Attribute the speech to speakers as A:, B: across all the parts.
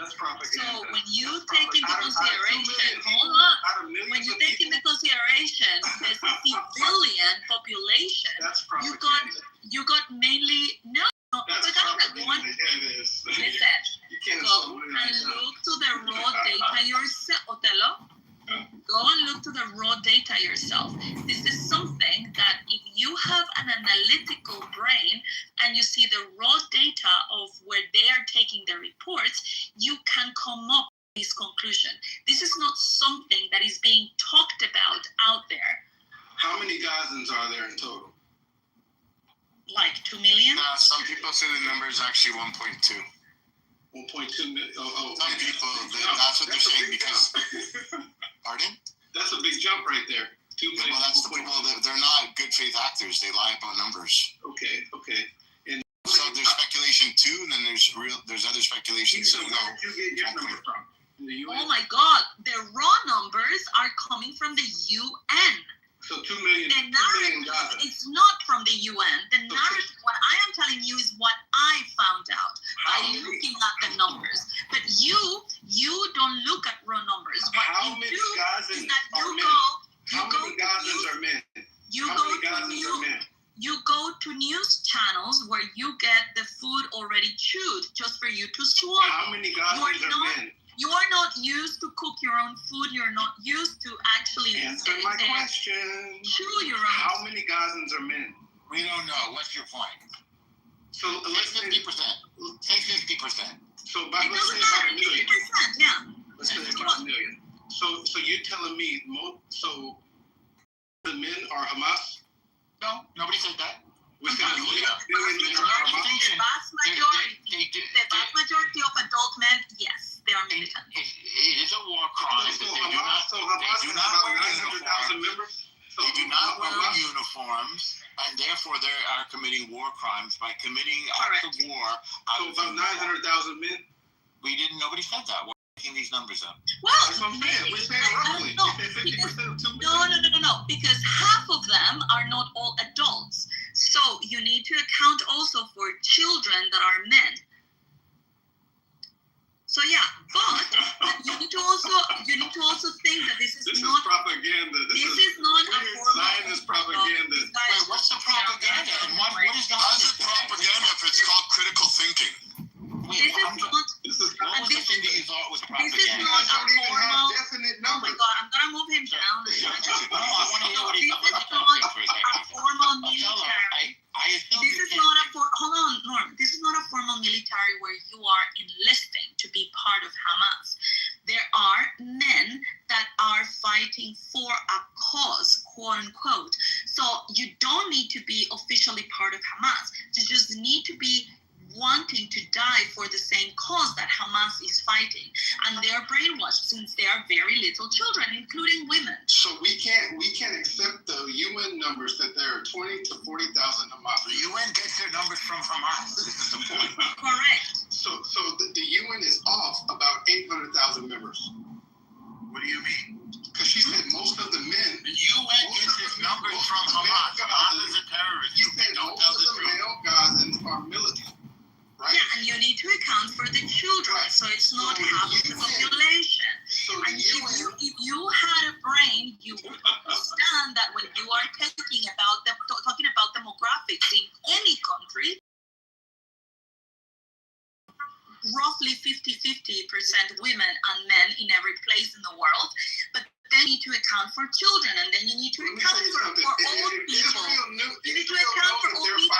A: That's propaganda.
B: So when you take into consideration, when you take into consideration the civilian population,
A: that's propaganda.
B: you got mainly
A: That's
B: propaganda.
A: propaganda. It is.
B: Listen,
A: You can't
B: go and look to the raw data yourself, Otelo. Go and look to the raw data yourself. This is something that if you have an analytical brain and you see the raw data of where they are taking the reports, you can come up with this conclusion. This is not something that is being talked about out there.
A: How many Gazans are there in total?
B: Like 2 million?
C: Some people say the number is actually 1.2.
A: 1.2 million.
C: Some people, that's what they're saying because. Pardon?
A: That's a big jump right there. 2 million.
C: Well, that's the people that they're not good faith actors. They lie about numbers.
A: Okay. And
C: so there's speculation too, and then there's other speculation.
A: So where did you get your number from? In the UN?
B: Oh my God! The raw numbers are coming from the UN.
A: So 2 million.
B: The narrative is not from the UN. The narrative, what I am telling you is what I found out by looking at the numbers. But you don't look at raw numbers. What
A: How
B: you
A: many
B: do
A: Gazans
B: is that
A: are men? How many Gazans are men?
B: You go to news channels where you get the food already chewed just for you to swallow.
A: How many Gazans are men?
B: You are not used to cook your own food. You're not used to actually
A: answer my question.
B: Chew your own.
A: How many Gazans are men?
C: We don't know. What's your point?
A: So let's say
C: 50%. Say 50%.
A: So let's say about a million.
B: 50%, yeah.
A: Let's say about a million. So you're telling me so the men are Hamas?
C: No, nobody said that.
A: We said a million men are Hamas.
B: The vast majority of adult men, yes, they are militant.
C: It is a war crime.
A: So Hamas has about 900,000 members?
C: They do not wear uniforms, and therefore they are committing war crimes by committing acts of war.
A: So about 900,000 men?
C: Nobody said that. We're making these numbers up.
B: Well,
A: that's what I'm saying. We're saying roughly. We say 50% of 2 million.
B: No, because half of them are not all adults. So you need to account also for children that are men. So yeah, but you need to also think that this is not
A: propaganda.
B: This is not a formal
A: Zionist propaganda.
C: Wait, what's the propaganda? And what is the? How's it propaganda if it's called critical thinking? Wait,
B: this is not
C: what was the thing that you thought was propaganda?
B: This is not a formal.
A: Definite
B: Oh my God, I'm gonna move him down.
C: No, I want to hear what he's talking about.
B: This is not a formal military.
C: I assume
B: this is not a hold on, Norm. This is not a formal military where you are enlisting to be part of Hamas. There are men that are fighting for a cause, quote unquote. So you don't need to be officially part of Hamas. You just need to be wanting to die for the same cause that Hamas is fighting. And they are brainwashed since they are very little children, including women.
A: So we can't accept the UN numbers that there are 20 to 40,000 Hamas.
C: The UN gets their numbers from Hamas. This is the point.
B: Correct.
A: So the UN is off about 800,000 members.
C: What do you mean?
A: Because she said most of the men.
C: The UN gets its numbers from Hamas. Hamas is a terrorist.
A: You said most of the male Gazans are militant. Right?
B: Yeah, and you need to account for the children, so it's not half of the population. And if you had a brain, you would understand that when you are talking about demographics in any country, roughly 50-50% women and men in every place in the world, but then you need to account for children, and then you need to account for old people. You need to account for old people.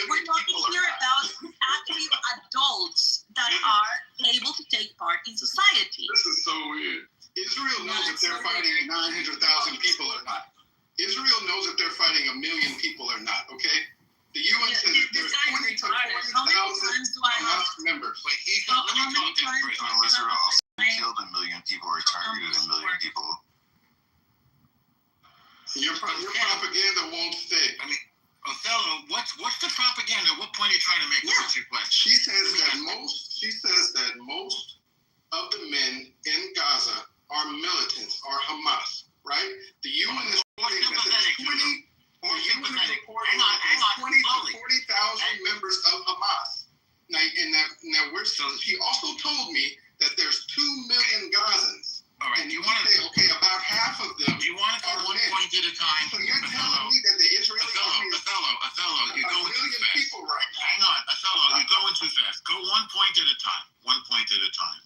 B: We're talking here about actually adults that are able to take part in society.
A: This is so weird. Israel knows if they're fighting 900,000 people or not. Israel knows if they're fighting 1 million people or not, okay? The UN says that there's 20 to 40,000 Hamas members.
C: Wait, let me talk to the person. Israel also killed 1 million people or targeted 1 million people.
A: Your propaganda won't stick.
C: I mean, Othello, what's the propaganda? What point are you trying to make? What's your question?
A: She says that most of the men in Gaza are militants, are Hamas, right? The UN is reporting that there's 20 to 40,000 members of Hamas. Now she also told me that there's 2 million Gazans.
C: All right.
A: And
C: Do you
A: you
C: want to?
A: say, okay, about half of them.
C: Do you want to go
A: are
C: one
A: men.
C: point at a time?
A: So you're telling me that the Israeli army is
C: Othello, you're
A: a
C: going too
A: million
C: fast.
A: people right now.
C: Hang on, Othello, you're going too fast. Go 1 point at a time. 1 point at a time.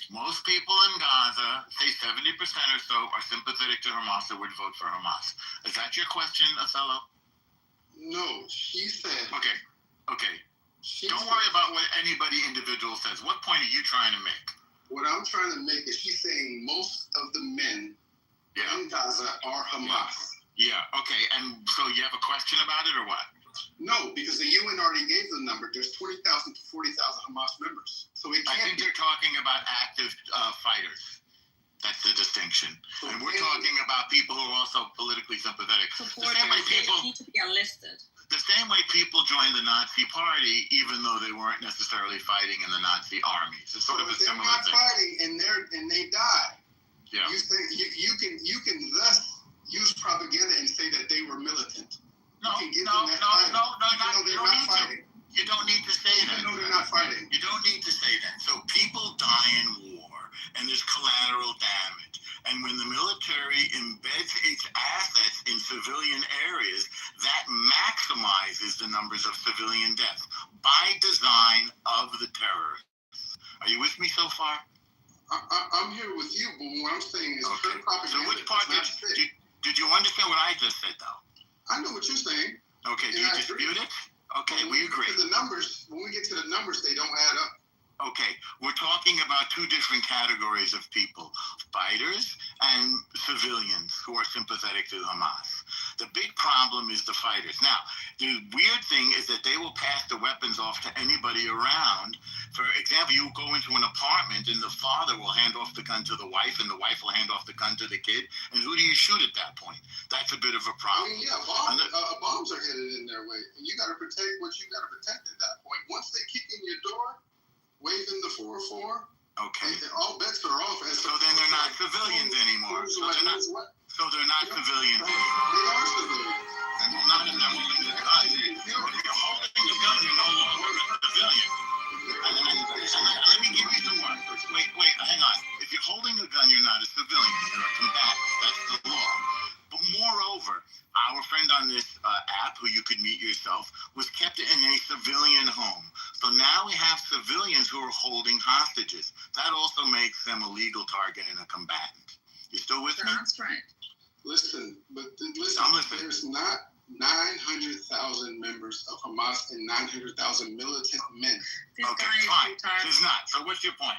C: Most people in Gaza, say 70% or so, are sympathetic to Hamas or would vote for Hamas. Is that your question, Othello?
A: No, she said.
C: Okay.
A: She
C: Don't
A: said,
C: worry about what anybody individual says. What point are you trying to make?
A: What I'm trying to make is she's saying most of the men
C: Yeah.
A: in Gaza are Hamas.
C: Yeah. Okay. And so you have a question about it or what?
A: No, because the UN already gave the number. There's 20,000 to 40,000 Hamas members. So it
C: I
A: can't
C: think they're talking about active fighters. That's the distinction.
A: So
C: And we're talking about people who are also politically sympathetic.
B: Supporters,
C: same way people-
B: they need to be enlisted.
C: The same way people joined the Nazi Party, even though they weren't necessarily fighting in the Nazi armies. It's sort of a
A: if they're
C: similar
A: not
C: thing.
A: fighting and they die.
C: Yeah.
A: You think you can thus use propaganda and say that they were militant.
C: No,
A: you can give
C: no,
A: them that
C: no,
A: title,
C: no, no,
A: even
C: not,
A: though
C: you
A: they're
C: don't
A: not
C: need
A: fighting.
C: to. You don't need to say that.
A: Even though they're not fighting.
C: You don't need to say that. So people die in war, and there's collateral damage. And when the military embeds its assets in civilian areas, that maximizes the numbers of civilian deaths by design of the terrorists. Are you with me so far?
A: I'm here with you, but what I'm saying is
C: Okay.
A: her propaganda
C: So which part
A: does not fit.
C: did you understand what I just said, though?
A: I know what you're saying.
C: Okay, do
A: And
C: you
A: I agree.
C: dispute it? Okay,
A: But
C: we agree.
A: when we get to the numbers, they don't add up.
C: Okay, we're talking about two different categories of people, fighters and civilians who are sympathetic to Hamas. The big problem is the fighters. Now, the weird thing is that they will pass the weapons off to anybody around. For example, you go into an apartment and the father will hand off the gun to the wife and the wife will hand off the gun to the kid. And who do you shoot at that point? That's a bit of a
A: I
C: problem.
A: mean, yeah, bombs are headed in their way. And you got to protect what you got to protect at that point. Once they kick in your door, waving the 4-4,
C: Okay.
A: and all bets are off.
C: So then they're not civilians anymore. So they're not civilians
A: They
C: anymore.
A: are civilians.
C: Not if they're holding a gun. If you're holding a gun, you're no longer a civilian. And let me give you some more. Wait, hang on. If you're holding a gun, you're not a civilian. You're a combatant. That's the law. But moreover, our friend on this app, who you could meet yourself, was kept in a civilian home. So now we have civilians who are holding hostages. That also makes them a legal target and a combatant. You still with me?
B: That's right.
A: Listen,
C: I'm listening.
A: there's not 900,000 members of Hamas and 900,000 militant men.
B: This
C: Okay,
B: guy is
C: fine.
B: retarded.
C: There's not. So what's your point?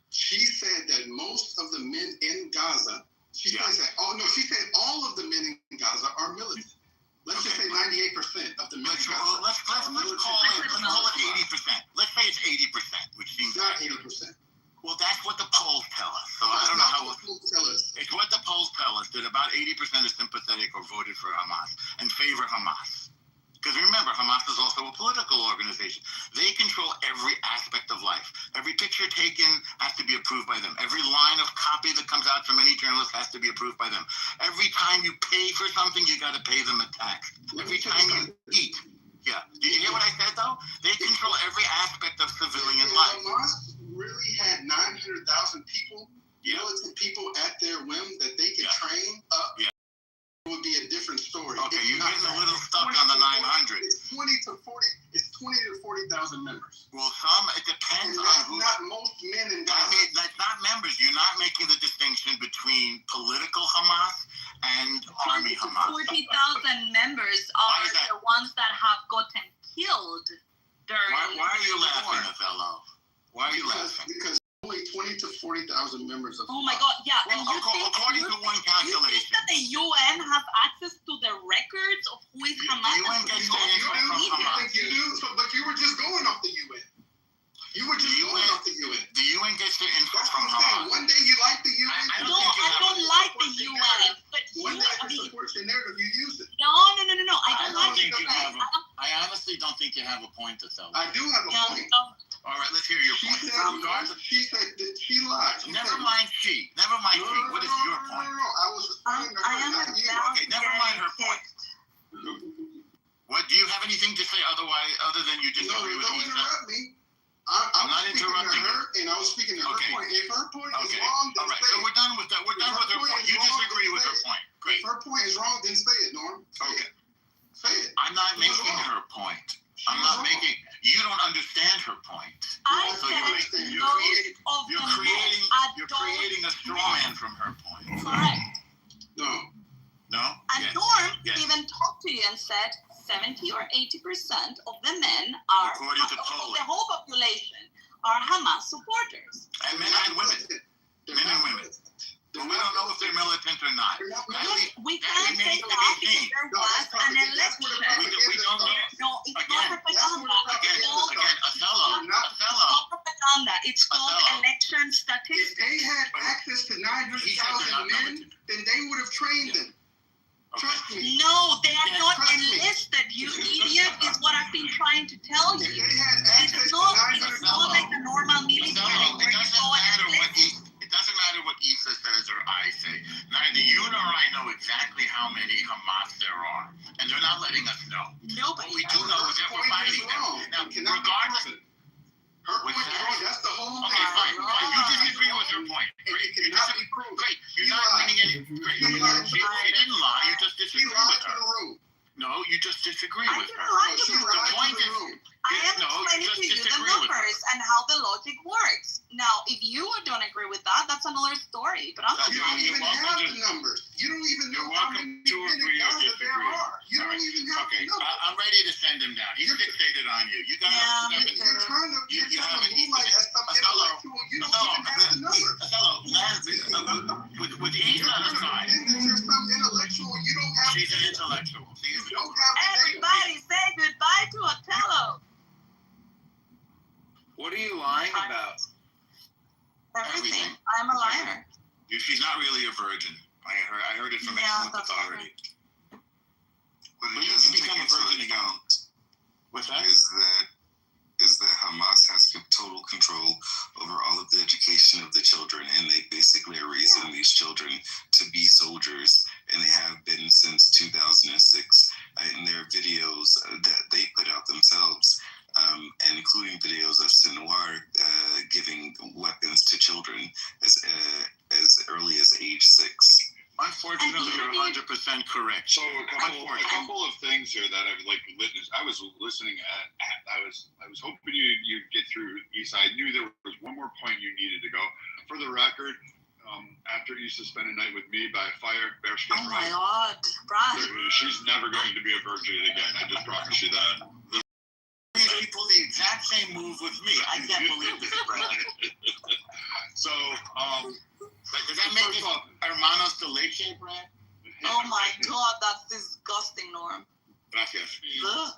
A: She said that most of the men in Gaza, she
C: Yeah.
A: said all of the men in Gaza are militant. Let's just say 98% of the men in
C: Let's
A: Gaza
C: call
A: are militant.
C: it 80%. Let's say it's 80%, which
A: It's
C: seems
A: not
C: accurate.
A: 80%.
C: Well, that's what the polls tell us. So I
A: That's
C: don't know
A: not
C: how.
A: what people tell us.
C: It's what the polls tell us, that about 80% is sympathetic or voted for Hamas and favor Hamas. Because remember, Hamas is also a political organization. They control every aspect of life. Every picture taken has to be approved by them. Every line of copy that comes out from any journalist has to be approved by them. Every time you pay for something, you got to pay them a tax. Every time you eat. Yeah. Did you hear what I said, though? They control every aspect of civilian
A: If
C: life.
A: Hamas really had 900,000 people,
C: Yeah.
A: militant people at their whim that they could
C: Yeah.
A: train up,
C: Yeah.
A: it would be a different story.
C: Okay,
A: It's
C: you're
A: not
C: getting a
A: that.
C: little
A: It's
C: stuck
A: 20
C: on the
A: to
C: 900.
A: It's 20 to 40,000 members.
C: Well, it depends
A: And
C: on
A: that's
C: who.
A: not most men in
C: I
A: Gaza.
C: mean, that's not members. You're not making the distinction between political Hamas and army Hamas.
B: 40,000 members
C: Why
B: are
C: is that?
B: the ones that have gotten killed during.
C: Why are you
B: the
C: laughing,
B: war.
C: Othello? Why are you laughing?
A: Because only 20 to 40,000 members of
B: Oh my
A: Hamas.
B: God! Yeah,
C: Well,
B: and you think
C: according to one
B: you think
C: calculation,
B: that the UN have access to the records of who is
C: The
B: Hamas?
C: UN
B: and
C: gets
B: who
C: the
B: is
C: info
B: not?
C: from
A: You
C: Hamas.
A: think you do? But you were just going off the UN. You were just
C: The
A: going
C: UN
A: off the UN.
C: the UN gets their info
A: That's
C: from
A: what I'm saying.
C: Hamas.
A: One day you like the UN.
C: I
B: No,
C: don't think you
B: I
C: have
B: don't
C: a-
B: like the UN, but
A: One day
B: I
A: to
B: mean,
A: support your narrative, you use it.
B: no. I
C: I
B: don't
C: don't
B: like
C: think
B: the
C: you
B: UN.
C: have I honestly don't think you have a point, Othello.
A: I do have a
B: Yeah,
A: point.
B: no.
C: All right, let's hear your
A: She
C: point.
A: said,
C: Regardless-
A: she said that she lied. She
C: Never
A: said,
C: mind she. Never mind she. What is your point?
A: No. I was responding to
B: I
A: her,
B: am
A: not you.
B: about
C: Okay,
B: to
C: never
B: get
C: mind her point.
B: kicked.
C: What do you have anything to say other than you
A: No,
C: disagree with
A: don't
C: me?
A: interrupt me.
C: I'm not
A: speaking to
C: interrupting
A: her. and I was speaking to her
C: Okay.
A: point. If her point is
C: Okay.
A: wrong, then
C: All right.
A: say
C: So
A: it.
C: we're done with that. We're done with her point. You disagree with her point. Great.
A: If her point is wrong, then say it, Norm. Say
C: Okay.
A: it. Say it.
C: I'm not
A: She was
C: making
A: wrong.
C: her point.
A: She
C: I'm
A: was
C: not
A: wrong.
C: making. You don't understand her point.
B: I
C: So
B: said
C: you're
B: most
C: creating.
B: of
C: You're
B: the
C: creating.
B: men
C: You're
B: adult
C: creating a straw
B: men.
C: man from her point.
B: Correct.
A: No.
C: No.
B: And
C: Yes.
B: Norm
C: Yes.
B: even talked to you and said 70 or 80% of the men are,
C: According to
B: of
C: polling.
B: the whole population are Hamas supporters.
C: And men and women.
A: They're
C: Men and
A: not
C: women.
A: militant.
C: But we don't know if they're militant or not.
A: They're not
C: That
A: militant.
C: we-
B: We
C: that
B: can't say
C: remains to be
B: that because
C: seen.
B: there
A: No,
B: was
A: that's
B: an
A: propaganda. That's where the
B: election.
C: We don't know.
B: No, it's
C: Again,
B: not
A: that's
B: propaganda.
A: where the
B: It's
C: Again,
B: called,
C: again, Othello.
B: it's not propaganda. It's called
C: Othello.
B: election
A: If
B: statistics.
A: they had access to
C: He said they're not
A: 900,000 men,
C: militant.
A: then they would have trained them.
C: Okay.
A: Trust me.
B: No, they are
C: Yeah,
B: not
A: trust me.
B: enlisted, you idiot, is what I've been trying to tell
A: If
B: you.
A: they had access
B: It's
A: to
B: not
A: 900,000,
B: like the normal military
C: Othello,
B: where
C: it
B: you
C: doesn't
B: go and
C: matter what
B: enlist.
C: it doesn't matter what Issa says or I say. Neither you nor I know exactly how many Hamas there are, and they're not letting us know.
B: Nobody
C: What we do
B: does.
C: know is that we're
A: Her point is
C: fighting them.
A: wrong.
C: Now,
A: It cannot be
C: regardless.
A: proven. Her point
C: What's
A: is
C: that?
A: wrong. That's the whole
C: Okay,
A: thing.
C: fine, fine. You disagree with her point.
A: And
C: Great.
A: it
C: You
A: cannot
C: disagree.
A: be proven.
C: Great. You're
A: She
C: not
A: lied.
C: winning any. Great.
A: She lied.
C: She didn't lie. You just
A: She
C: disagree
A: lied
C: with
A: to the
C: her.
A: room.
C: No, you just disagree
B: I
C: with
B: didn't
C: her.
B: lie
A: No,
B: to
A: she
B: the
A: lied
B: room.
A: to
C: point
A: the
C: is-
A: room.
B: I am
C: No, you
B: explaining
C: just
B: to you the
C: disagree with her.
B: numbers and how the logic works. Now, if you don't agree with that, that's another story. But I'm
C: So
B: not
A: You don't
C: You're
A: even
C: welcome
A: have
C: to-
A: the numbers. You don't even
C: You're
A: know how
C: welcome
A: many
C: to
A: men
C: agree
A: in
C: or
A: Gaza there
C: disagree.
A: are. You
C: All
A: don't
C: right.
A: even have
C: Okay,
A: the numbers.
C: I'm ready to send him down. He's fixated on you. You gotta.
B: Yeah,
C: you
B: me
C: gotta-
B: too.
A: You're trying to
C: You
A: moonlight
C: haven't-
A: as some
C: Othello,
A: intellectual. You don't
C: Othello,
A: even have the numbers.
C: Othello, with Issa
A: You're trying to
C: aside,
A: pretend that you're some intellectual. You don't have
C: she's
A: the
C: an
A: data.
C: intellectual.
A: You
C: She's
A: don't have the data.
B: Everybody say goodbye to Othello.
D: What are you lying about?
B: Everything. I'm a liar.
C: She's not really a virgin. I heard it from
B: Yeah,
C: excellent
B: that's
C: authority.
E: What
C: But
E: it
C: you
E: doesn't
C: can
E: take
C: become a
E: into
C: virgin again.
E: account
C: What's that?
E: is that Hamas has total control over all of the education of the children, and they basically are raising these children to be soldiers, and they have been since 2006. In their videos that they put out themselves, and including videos of Sinwar giving weapons to children as early as age 6.
C: Unfortunately, you're 100% correct.
F: So a couple of things here that I've witnessed. I was listening I was hoping you'd get through Issa. I knew there was one more point you needed to go. For the record, after Issa spent a night with me by a fire, bearskin
B: Oh my
F: rug,
B: God, Brad.
F: she's never going to be a virgin again. I just promise you that.
C: She pulled the exact same move with me. I can't believe this, Brad.
F: So,
C: Does that make us hermanos de leche, Brad?
B: Oh my God, that's disgusting, Norm.
C: Gracias.
B: Ugh.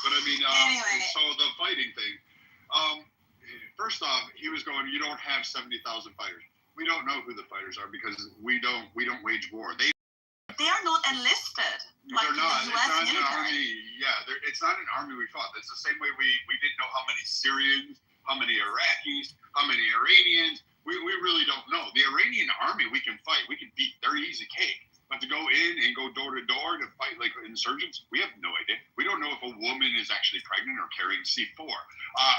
F: But I mean,
B: Anyway.
F: so the fighting thing. First off, he was going, you don't have 70,000 fighters. We don't know who the fighters are because we don't wage war. They
B: are not enlisted. Like
F: they're not.
B: the
F: It's
B: US
F: not an
B: military.
F: army. Yeah, it's not an army we fought. It's the same way we didn't know how many Syrians, how many Iraqis, how many Iranians. We really don't know. The Iranian army we can fight. We can beat. They're easy cake. But to go in and go door to door to fight like insurgents, we have no idea. We don't know if a woman is actually pregnant or carrying C4.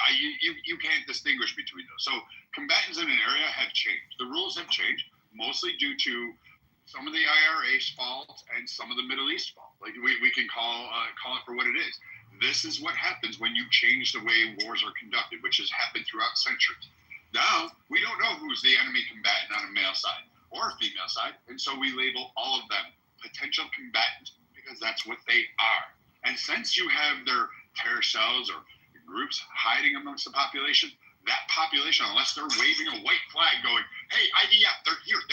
F: You can't distinguish between those. So combatants in an area have changed. The rules have changed, mostly due to some of the IRA's fault and some of the Middle East fault. Like we can call it for what it is. This is what happens when you change the way wars are conducted, which has happened throughout centuries. Now we don't know who's the enemy combatant on a male side or a female side, and so we label all of them potential combatants because that's what they are. And since you have their terror cells or groups hiding amongst the population, that population, unless they're waving a white flag going, hey, IDF, they're here,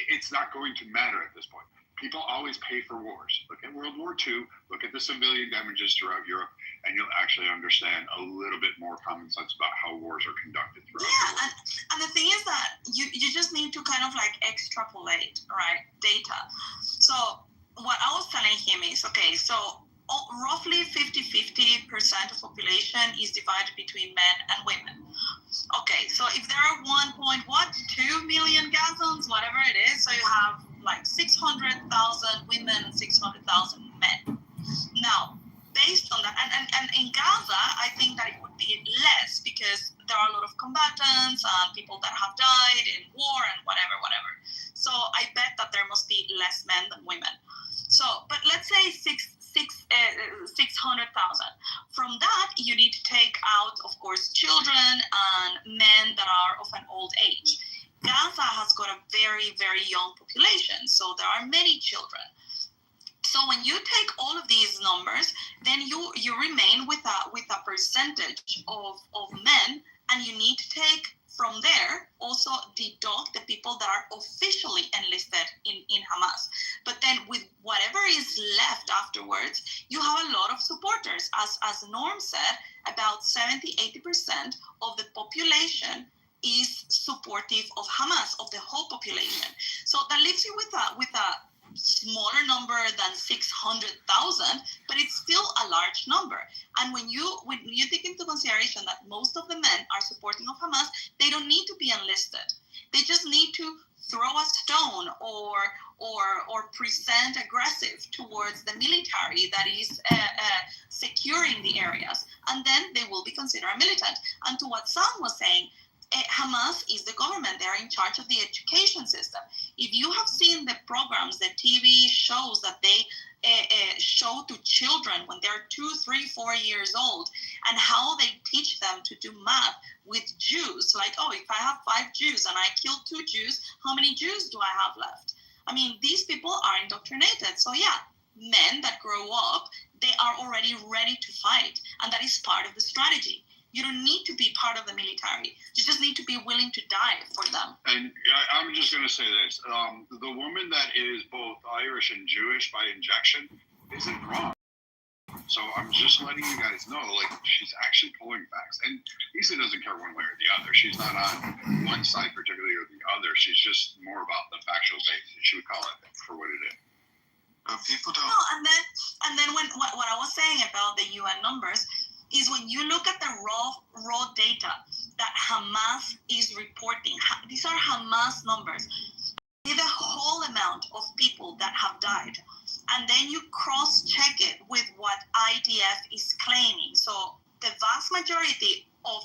F: it's not going to matter at this point. People always pay for wars. Look at World War II, look at the civilian damages throughout Europe, and you'll actually understand a little bit more common sense about how wars are conducted throughout the world.
B: And the thing is that you just need to kind of like extrapolate, right, data. So what I was telling him is, okay, so roughly 50% of population is divided between men and women. Okay, so if there are 2 million Gazans, whatever it is, so you have like 600,000 women and 600,000 men. Now, based on that, and in Gaza, I think that it would be less combatants and people that have died in war and whatever. So I bet that there must be less men than women. So, but let's say 600,000. From that, you need to take out, of course, children and men that are of an old age. Gaza has got a very, very young population, so there are many children. So when you take all of these numbers, then you remain with a percentage of men, and you need to take from there also deduct the people that are officially enlisted in Hamas. But then with whatever is left afterwards, you have a lot of supporters. As Norm said, about 70-80% of the population is supportive of Hamas, of the whole population. So that leaves you with a smaller number than 600,000, but it's still a large number. And when you take into consideration that most of the men are supporting of Hamas, they don't need to be enlisted. They just need to throw a stone or present aggressive towards the military that is securing the areas, and then they will be considered militant. And to what Sam was saying, Hamas is the government. They are in charge of the education system. If you have seen the programs, the TV shows that they show to children when they're 2, 3, 4 years old, and how they teach them to do math with Jews, like, oh, if I have 5 Jews and I kill 2 Jews, how many Jews do I have left? I mean, these people are indoctrinated. So yeah, men that grow up, they are already ready to fight, and that is part of the strategy. You don't need to be part of the military. You just need to be willing to die for them.
F: And I'm just going to say this. The woman that is both Irish and Jewish by injection isn't wrong. So I'm just letting you guys know, like, she's actually pulling facts. And Lisa doesn't care one way or the other. She's not on one side particularly or the other. She's just more about the factual base. She would call it for what it is.
E: People don't.
B: No, and then when what I was saying about the UN numbers is when you look at the raw data that Hamas is reporting, these are Hamas numbers, the whole amount of people that have died, and then you cross-check it with what IDF is claiming. So the vast majority of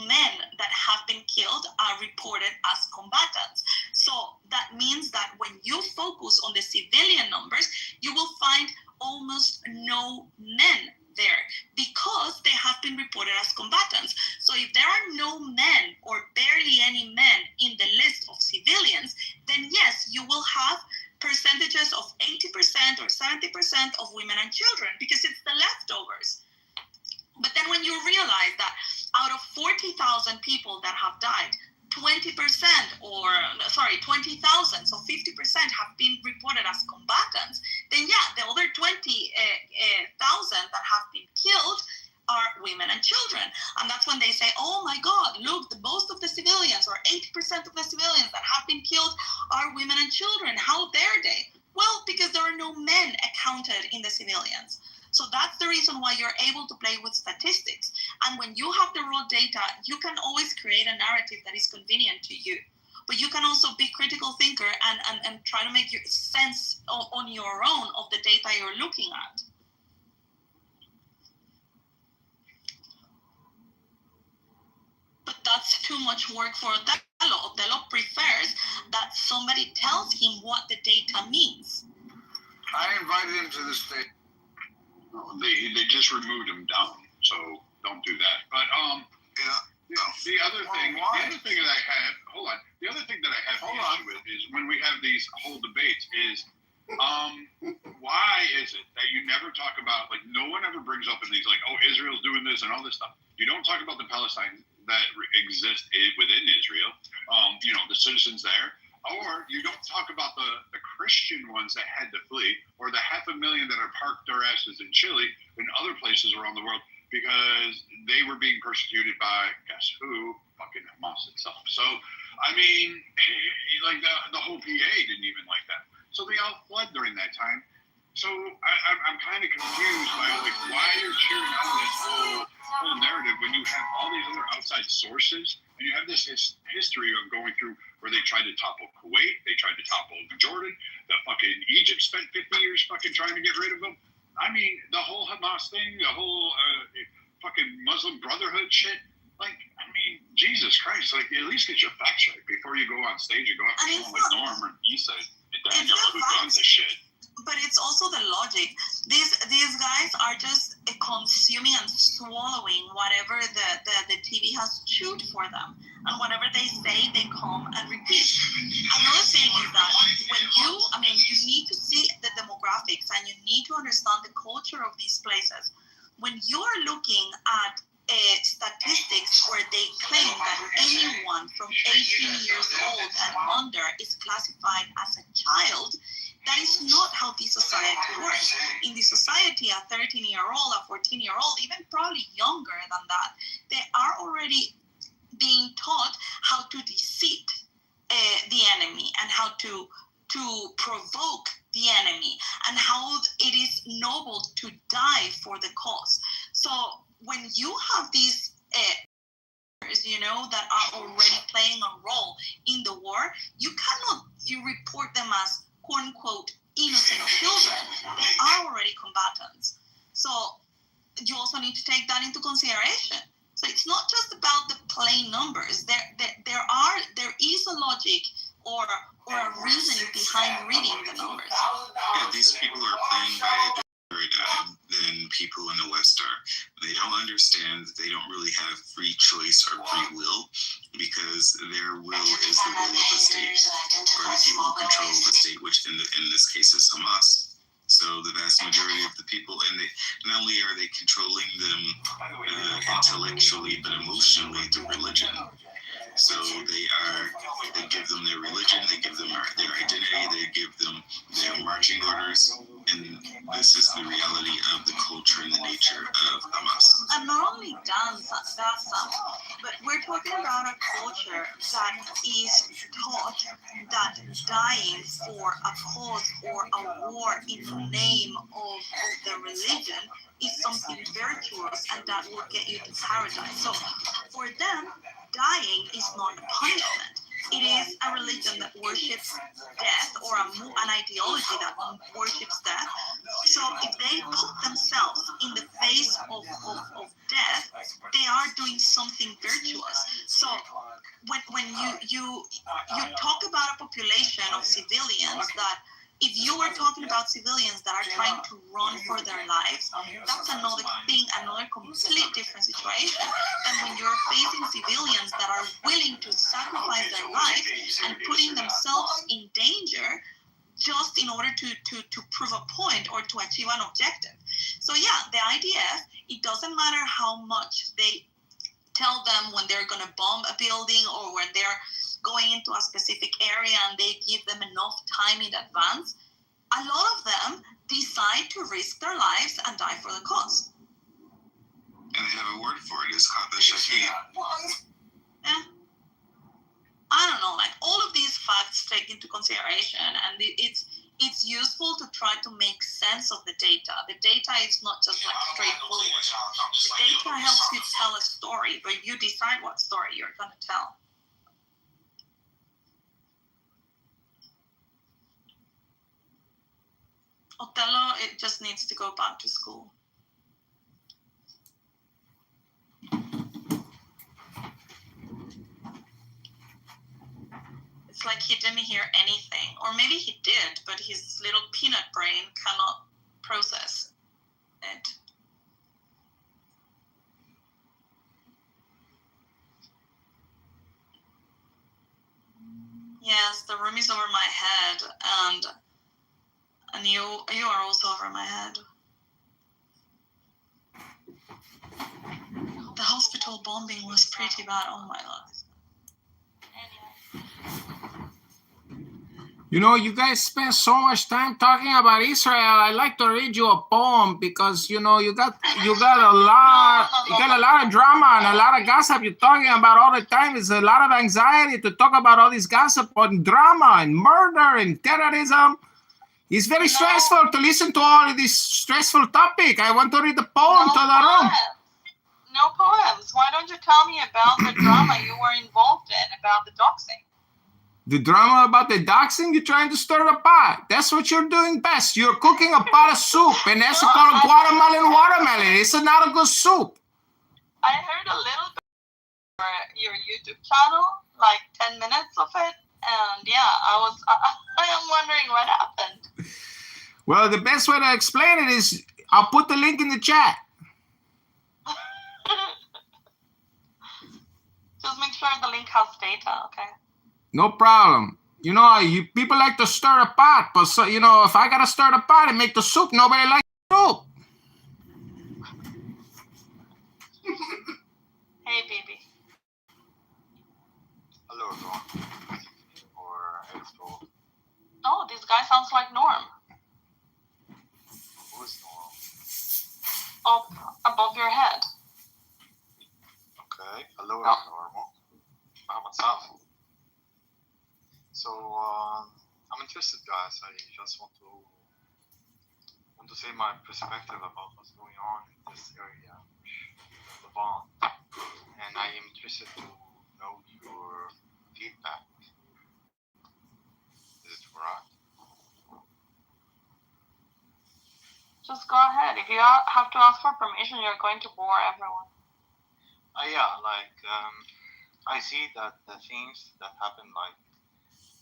B: men that have been killed are reported as combatants. So that means that when you focus on the civilian numbers, you will find almost no men there because they have been reported as combatants. So if there are no men or barely any men in the list of civilians, then yes, you will have percentages of 80% or 70% of women and children because it's the leftovers. But then when you realize that out of 40,000 people that have died, 20%, so 50% have been reported as combatants, then yeah, the other 20,000 that have been killed are women and children. And that's when they say, oh my God, look, most of the civilians or 80% of the civilians that have been killed are women and children. How dare they? Well, because there are no men accounted in the civilians. So that's the reason why you're able to play with statistics. And when you have the raw data, you can always create a narrative that is convenient to you. But you can also be critical thinker and try to make your sense on your own of the data you're looking at. But that's too much work for Othello. Othello prefers that somebody tells him what the data means.
D: I invited him to the stage.
F: No, they just removed him down, so don't do that. But the other thing that I have, the other thing that I have an issue with is when we have these whole debates is, why is it that you never talk about, like, no one ever brings up in these, like, oh, Israel's doing this and all this stuff. You don't talk about the Palestine that exist within Israel, the citizens there. Or you don't talk about the Christian ones that had to flee, or the 500,000 that are parked their asses in Chile and other places around the world because they were being persecuted by, guess who? Fucking Hamas itself. So, I mean, like the whole PA didn't even like that. So they all fled during that time. So I'm kind of confused by, like, why you're cheering on this whole narrative when you have all these other outside sources and you have this history of going through where they tried to topple Kuwait, they tried to topple Jordan, the fucking Egypt spent 50 years fucking trying to get rid of them. I mean, the whole Hamas thing, the whole fucking Muslim Brotherhood shit. Like, I mean, Jesus Christ, like at least get your facts right before you go on stage and go up to someone like Norm or Issa and Daniel who done this shit.
B: But it's also the logic. These guys are just consuming and swallowing whatever the TV has chewed for them, and whatever they say, they come and repeat. Another thing is that you need to see the demographics and you need to understand the culture of these places. When you're looking at statistics where they claim that anyone from 18 years old and under is classified as a child, that is not how this society works. In this society, a 13-year-old, a 14-year-old, even probably younger than that, they are already being taught how to deceive the enemy and how to provoke the enemy and how it is noble to die for the cause. So when you have these that are already playing a role in the war, you report them as quote unquote innocent children. They are already combatants. So you also need to take that into consideration. So it's not just about the plain numbers. There is a logic or a reason behind reading the numbers.
E: Yeah, these people are playing by a different paradigm than people in the West are. They don't understand that they don't really have free choice or free will, because their will is the will of the state, or the people who control the state, which in this case is Hamas. So the vast majority of the people, and not only are they controlling them intellectually, but emotionally through religion. So they give them their religion, they give them their identity, they give them their marching orders, and this is the reality of the culture and the nature of Hamas.
B: And not only that, but we're talking about a culture that is taught that dying for a cause or a war in the name of the religion is something virtuous and that will get you to paradise. So for them, dying is not a punishment. It is a religion that worships death, or an ideology that worships death. So if they put themselves in the face of death, they are doing something virtuous. So when you talk about a population of civilians that, if you were talking about civilians that are trying to run for their lives, that's another thing, another complete different situation than when you're facing civilians that are willing to sacrifice their life and putting themselves in danger just in order to prove a point or to achieve an objective. So yeah, the IDF, it doesn't matter how much they tell them when they're going to bomb a building or when they're going into a specific area and they give them enough time in advance, a lot of them decide to risk their lives and die for the cause.
E: And they have a word for it. It's called the Shahid.
B: Yeah. I don't know, like all of these facts take into consideration, and it's useful to try to make sense of the data. The data is not just like straightforward. The data helps you tell a story, but you decide what story you're going to tell. Othello, it just needs to go back to school. It's like he didn't hear anything, or maybe he did, but his little peanut brain cannot process it. Yes, the room is over my head, and you are also over my head. The hospital bombing was pretty bad. Oh my God.
G: You know, you guys spend so much time talking about Israel. I'd like to read you a poem because you got a lot of drama and a lot of gossip you're talking about all the time. It's a lot of anxiety to talk about all this gossip and drama and murder and terrorism. It's very stressful to listen to all of this stressful topic. I want to read the poem to the room.
B: No poems. Why don't you tell me about the drama you were involved in about the doxing?
G: The drama about the doxing, you're trying to stir the pot. That's what you're doing best. You're cooking a pot of soup, and that's called Guatemalan watermelon. It's not a good soup.
B: I heard a little bit where, your YouTube channel, like 10 minutes of it, and yeah, I am wondering what happened.
G: Well, the best way to explain it is I'll put the link in the chat.
B: Just make sure the link has data, okay?
G: No problem. You know, people like to stir the pot, but so, you know, if I gotta stir the pot and make the soup, nobody likes soup.
B: Hey, baby.
C: Hello, Norm. Or Aristotle.
B: Oh, this guy sounds like Norm.
C: Who is Norm?
B: Up above your head.
C: Okay. Hello,
B: Oh.
C: Normal. Muhammad. So, I'm interested, guys. I just want to say my perspective about what's going on in this area, Levant, and I am interested to know your feedback. Is it correct?
B: Just go ahead. If you have to ask for permission, you're going to bore everyone.
C: Yeah, like I see that the things that happened, like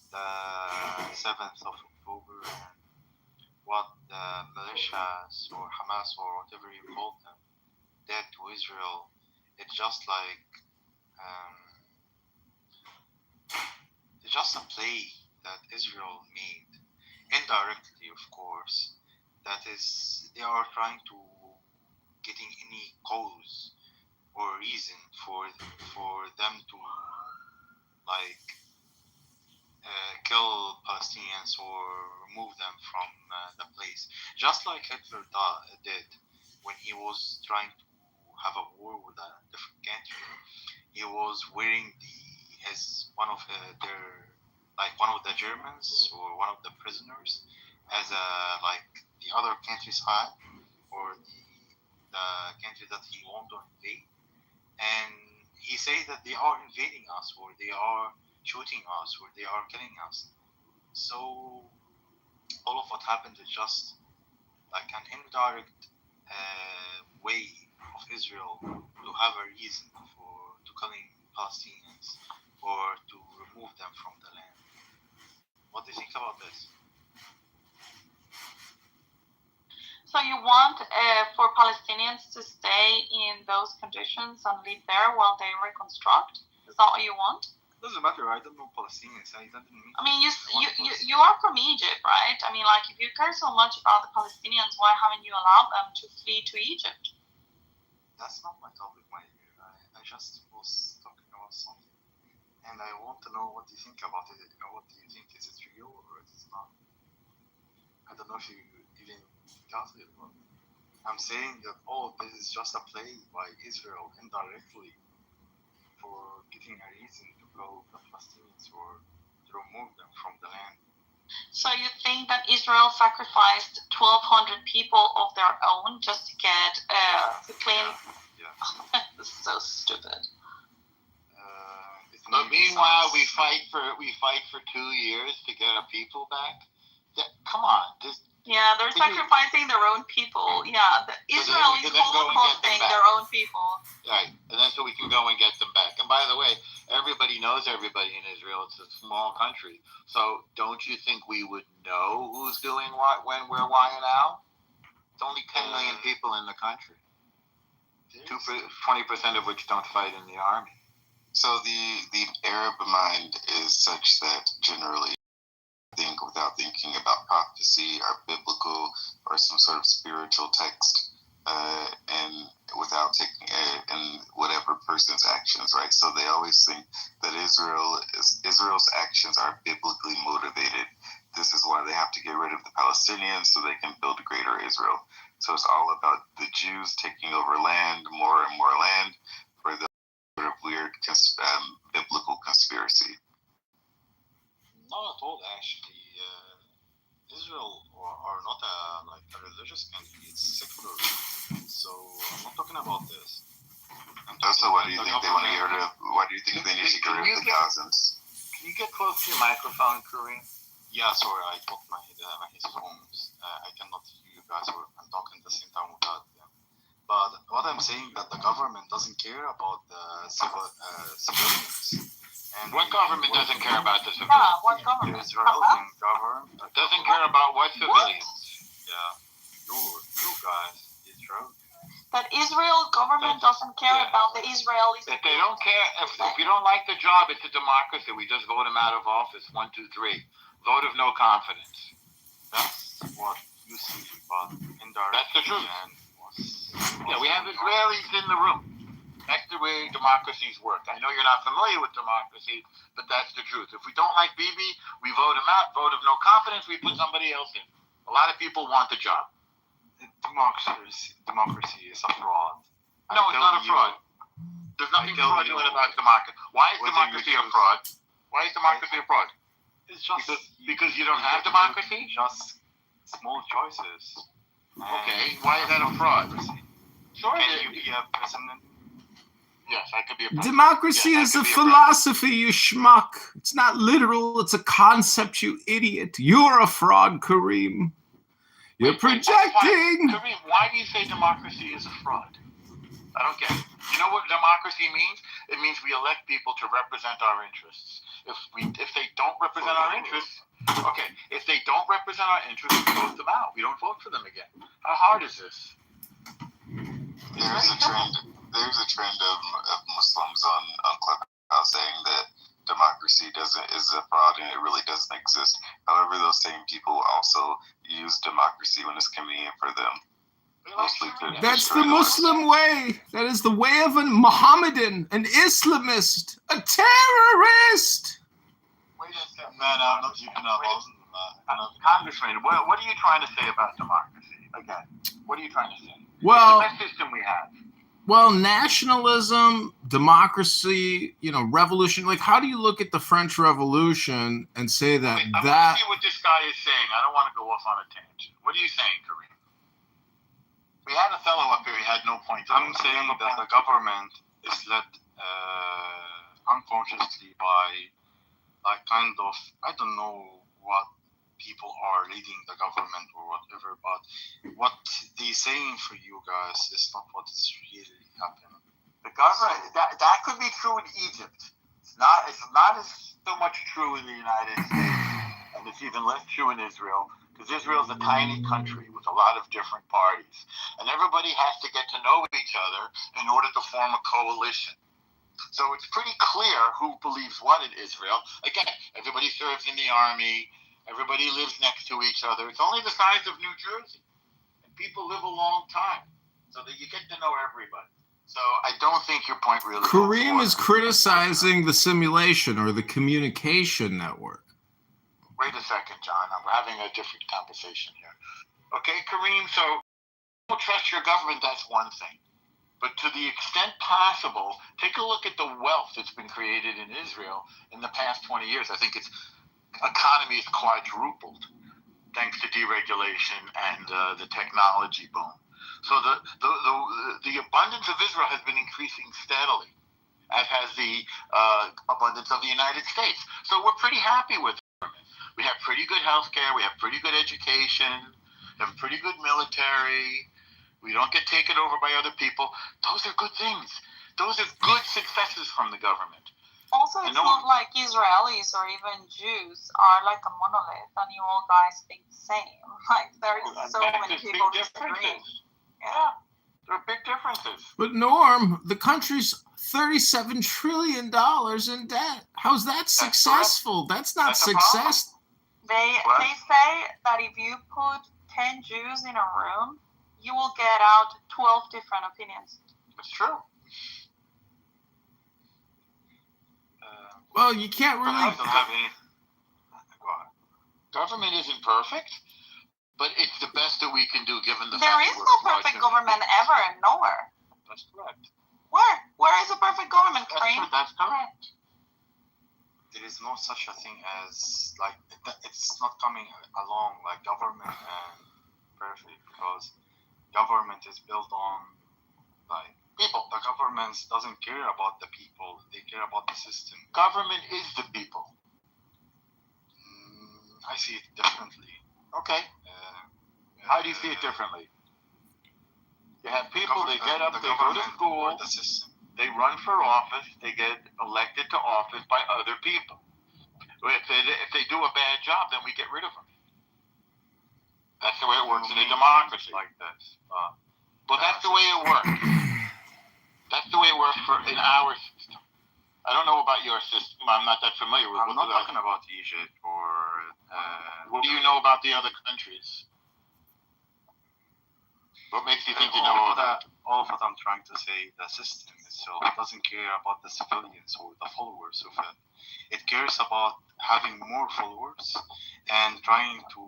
C: the 7th of October, and what the militias or Hamas or whatever you call them did to Israel, it's just like it's just a play that Israel made, indirectly, of course. That is, they are trying to getting any cause or reason for them to like kill Palestinians or remove them from the place, just like Hitler did when he was trying to have a war with a different country. He was wearing one of the Germans or one of the prisoners as a like the other country's flag or the country that he wanted to invade, and he said that they are invading us or they are shooting us or they are killing us. So all of what happened is just like an indirect way of Israel to have a reason to killing Palestinians or to remove them from the land. What do you think about this?
B: So you want for Palestinians to stay in those conditions and live there while they reconstruct? Is that what you want?
C: Doesn't matter. I don't know Palestinians. I
B: mean, you are from Egypt, right? I mean, like, if you care so much about the Palestinians, why haven't you allowed them to flee to Egypt?
C: That's not my topic, my dear. I just was talking about something, and I want to know what you think about it. What do you think? Is it real or is it not? I don't know if you even got it. But I'm saying that this is just a play by Israel indirectly for getting a reason to kill the Palestinians or to remove them from the land.
B: So you think that Israel sacrificed 1,200 people of their own just to get to claim?
C: Yeah.
B: This is so stupid.
C: But meanwhile, we fight for 2 years to get our people back. Come on,
B: yeah, they're sacrificing their own people. Yeah, Israel is holocausting their own people.
C: Right, and then so we can go and get them back. And by the way, everybody knows everybody in Israel. It's a small country. So don't you think we would know who's doing what, when, where, why, and how? It's only 10 million people in the country. 20% of which don't fight in the army.
E: So the Arab mind is such that generally think without thinking about prophecy or biblical or some sort of spiritual text, and without taking in whatever person's actions, right? So they always think that Israel's actions are biblically motivated. This is why they have to get rid of the Palestinians so they can build a greater Israel. So it's all about the Jews taking over land, more and more land, for the sort of weird biblical conspiracy.
C: Not at all, actually. Israel are not a religious country. It's secular. So I'm not talking about this.
E: So why do you think they want to get rid of? Why do you think they need to get rid of the Gazans?
C: Can you get close to your microphone, Kareem? Yeah, sorry, I got my headphones. I cannot hear you guys. I'm talking at the same time without them.
H: But what I'm saying that the government doesn't care about the civilians. And
C: What government doesn't care about the civilians?
B: Yeah, what
H: the
B: government?
H: Israeli government
C: Doesn't care about what civilians?
H: Yeah, you guys, Israel.
B: That Israel government doesn't care
C: Yeah.
B: about the Israelis.
C: If they don't care, if you don't like the job, it's a democracy. We just vote them out of office. 1, 2, 3. Vote of no confidence.
H: That's what you see, but indirectly.
C: That's the truth.
H: And
C: Yeah, we have Israelis in the room. That's the way democracies work. I know you're not familiar with democracy, but that's the truth. If we don't like Bibi, we vote him out. Vote of no confidence, we put somebody else in. A lot of people want the job.
H: Democracy is a fraud.
C: No, it's not a fraud. There's nothing fraudulent about democracy. Why is democracy a fraud? Why is democracy a fraud?
H: It's just
C: Because you don't have democracy?
H: Just small choices.
C: Okay, why is that a fraud? Sure,
H: Can you be a president?
C: yes, I could be a president.
G: Democracy
C: Yes,
G: is
C: I
G: a
C: could be president.
G: philosophy, you schmuck. It's not literal, it's a concept, you idiot. You're a fraud, Kareem. You're
C: Wait, that's
G: projecting.
C: fine. Kareem, why do you say democracy is a fraud? I don't get it. You know what democracy means? It means we elect people to represent our interests. If they don't represent our interests, okay, if they don't represent our interests, we vote them out. We don't vote for them again. How hard is this?
E: There's a trend. There's a trend of Muslims on Clubhouse saying that democracy is a fraud and it really doesn't exist. However, those same people also use democracy when it's convenient for them. Mostly to
G: That's the
E: destroy
G: Muslim way. That is the way of a Mohammedan, an Islamist, a terrorist.
C: Wait a second.
H: Man, I'm not even a Muslim.
C: Congressman, what are you trying to say about democracy? Again, what are you trying to say?
G: Well,
C: It's the best system we have.
G: Well, nationalism, democracy, revolution. Like, how do you look at the French Revolution and say that
C: Wait, I want
G: that?
C: to see what this guy is saying. I don't want to go off on a tangent. What are you saying, Kareem? We had a fellow up here. He had no point.
H: I'm saying that the government is led unconsciously by kind of, I don't know what people are leading the government or whatever, but what they saying for you guys is not what is really happening.
C: The government that could be true in Egypt. It's not as so much true in the United States, and it's even less true in Israel. Because Israel's a tiny country with a lot of different parties. And everybody has to get to know each other in order to form a coalition. So it's pretty clear who believes what in Israel. Again, everybody serves in the army. Everybody lives next to each other. It's only the size of New Jersey. And people live a long time. So that you get to know everybody. So I don't think your point really
G: Kareem is
C: goes forward.
G: criticizing the simulation or the communication network.
C: Wait a second, John. We're having a different conversation here. Okay, Kareem, so don't trust your government, that's one thing. But to the extent possible, take a look at the wealth that's been created in Israel in the past 20 years. I think its economy is quadrupled thanks to deregulation and the technology boom. So the abundance of Israel has been increasing steadily, as has the abundance of the United States. So we're pretty happy with it. We have pretty good healthcare. We have pretty good education. We have pretty good military. We don't get taken over by other people. Those are good things. Those are good successes from the government.
B: Also, it's not like Israelis or even Jews are like a monolith and you all guys think the same. Like, there's so many people disagreeing. Yeah.
C: There are big differences.
G: But Norm, the country's $37 trillion in debt. How's that successful? That's not success.
B: They say that if you put 10 Jews in a room, you will get out 12 different opinions.
C: It's true.
G: Well, you can't really.
C: Government isn't perfect, but it's the best that we can do given the fact
B: There is
C: that
B: no
C: we're
B: perfect
C: larger
B: government ever and nowhere.
C: That's correct.
B: Where? Where is a perfect government, Kareem?
C: That's correct.
H: There is no such a thing as, like, it's not coming along like government and perfect, because government is built on, like,
C: People.
H: The government doesn't care about the people, they care about the system.
C: Government is the people.
H: I see it differently.
C: Okay. How do you see it differently? You have people, they get up,
H: the
C: they go to
H: government
C: school,
H: or the system.
C: they run for office, they get elected to office by other people. If they do a bad job, then we get rid of them. That's the way it works in a democracy.
H: Like this.
C: Well, that's the way it works. That's the way it works in our system. I don't know about your system. I'm not that familiar with.
H: I'm not talking about Egypt or.
C: What do you know about the other countries? What makes you think you know all that?
H: All of what I'm trying to say, the system itself doesn't care about the civilians or the followers of it. It cares about having more followers and trying to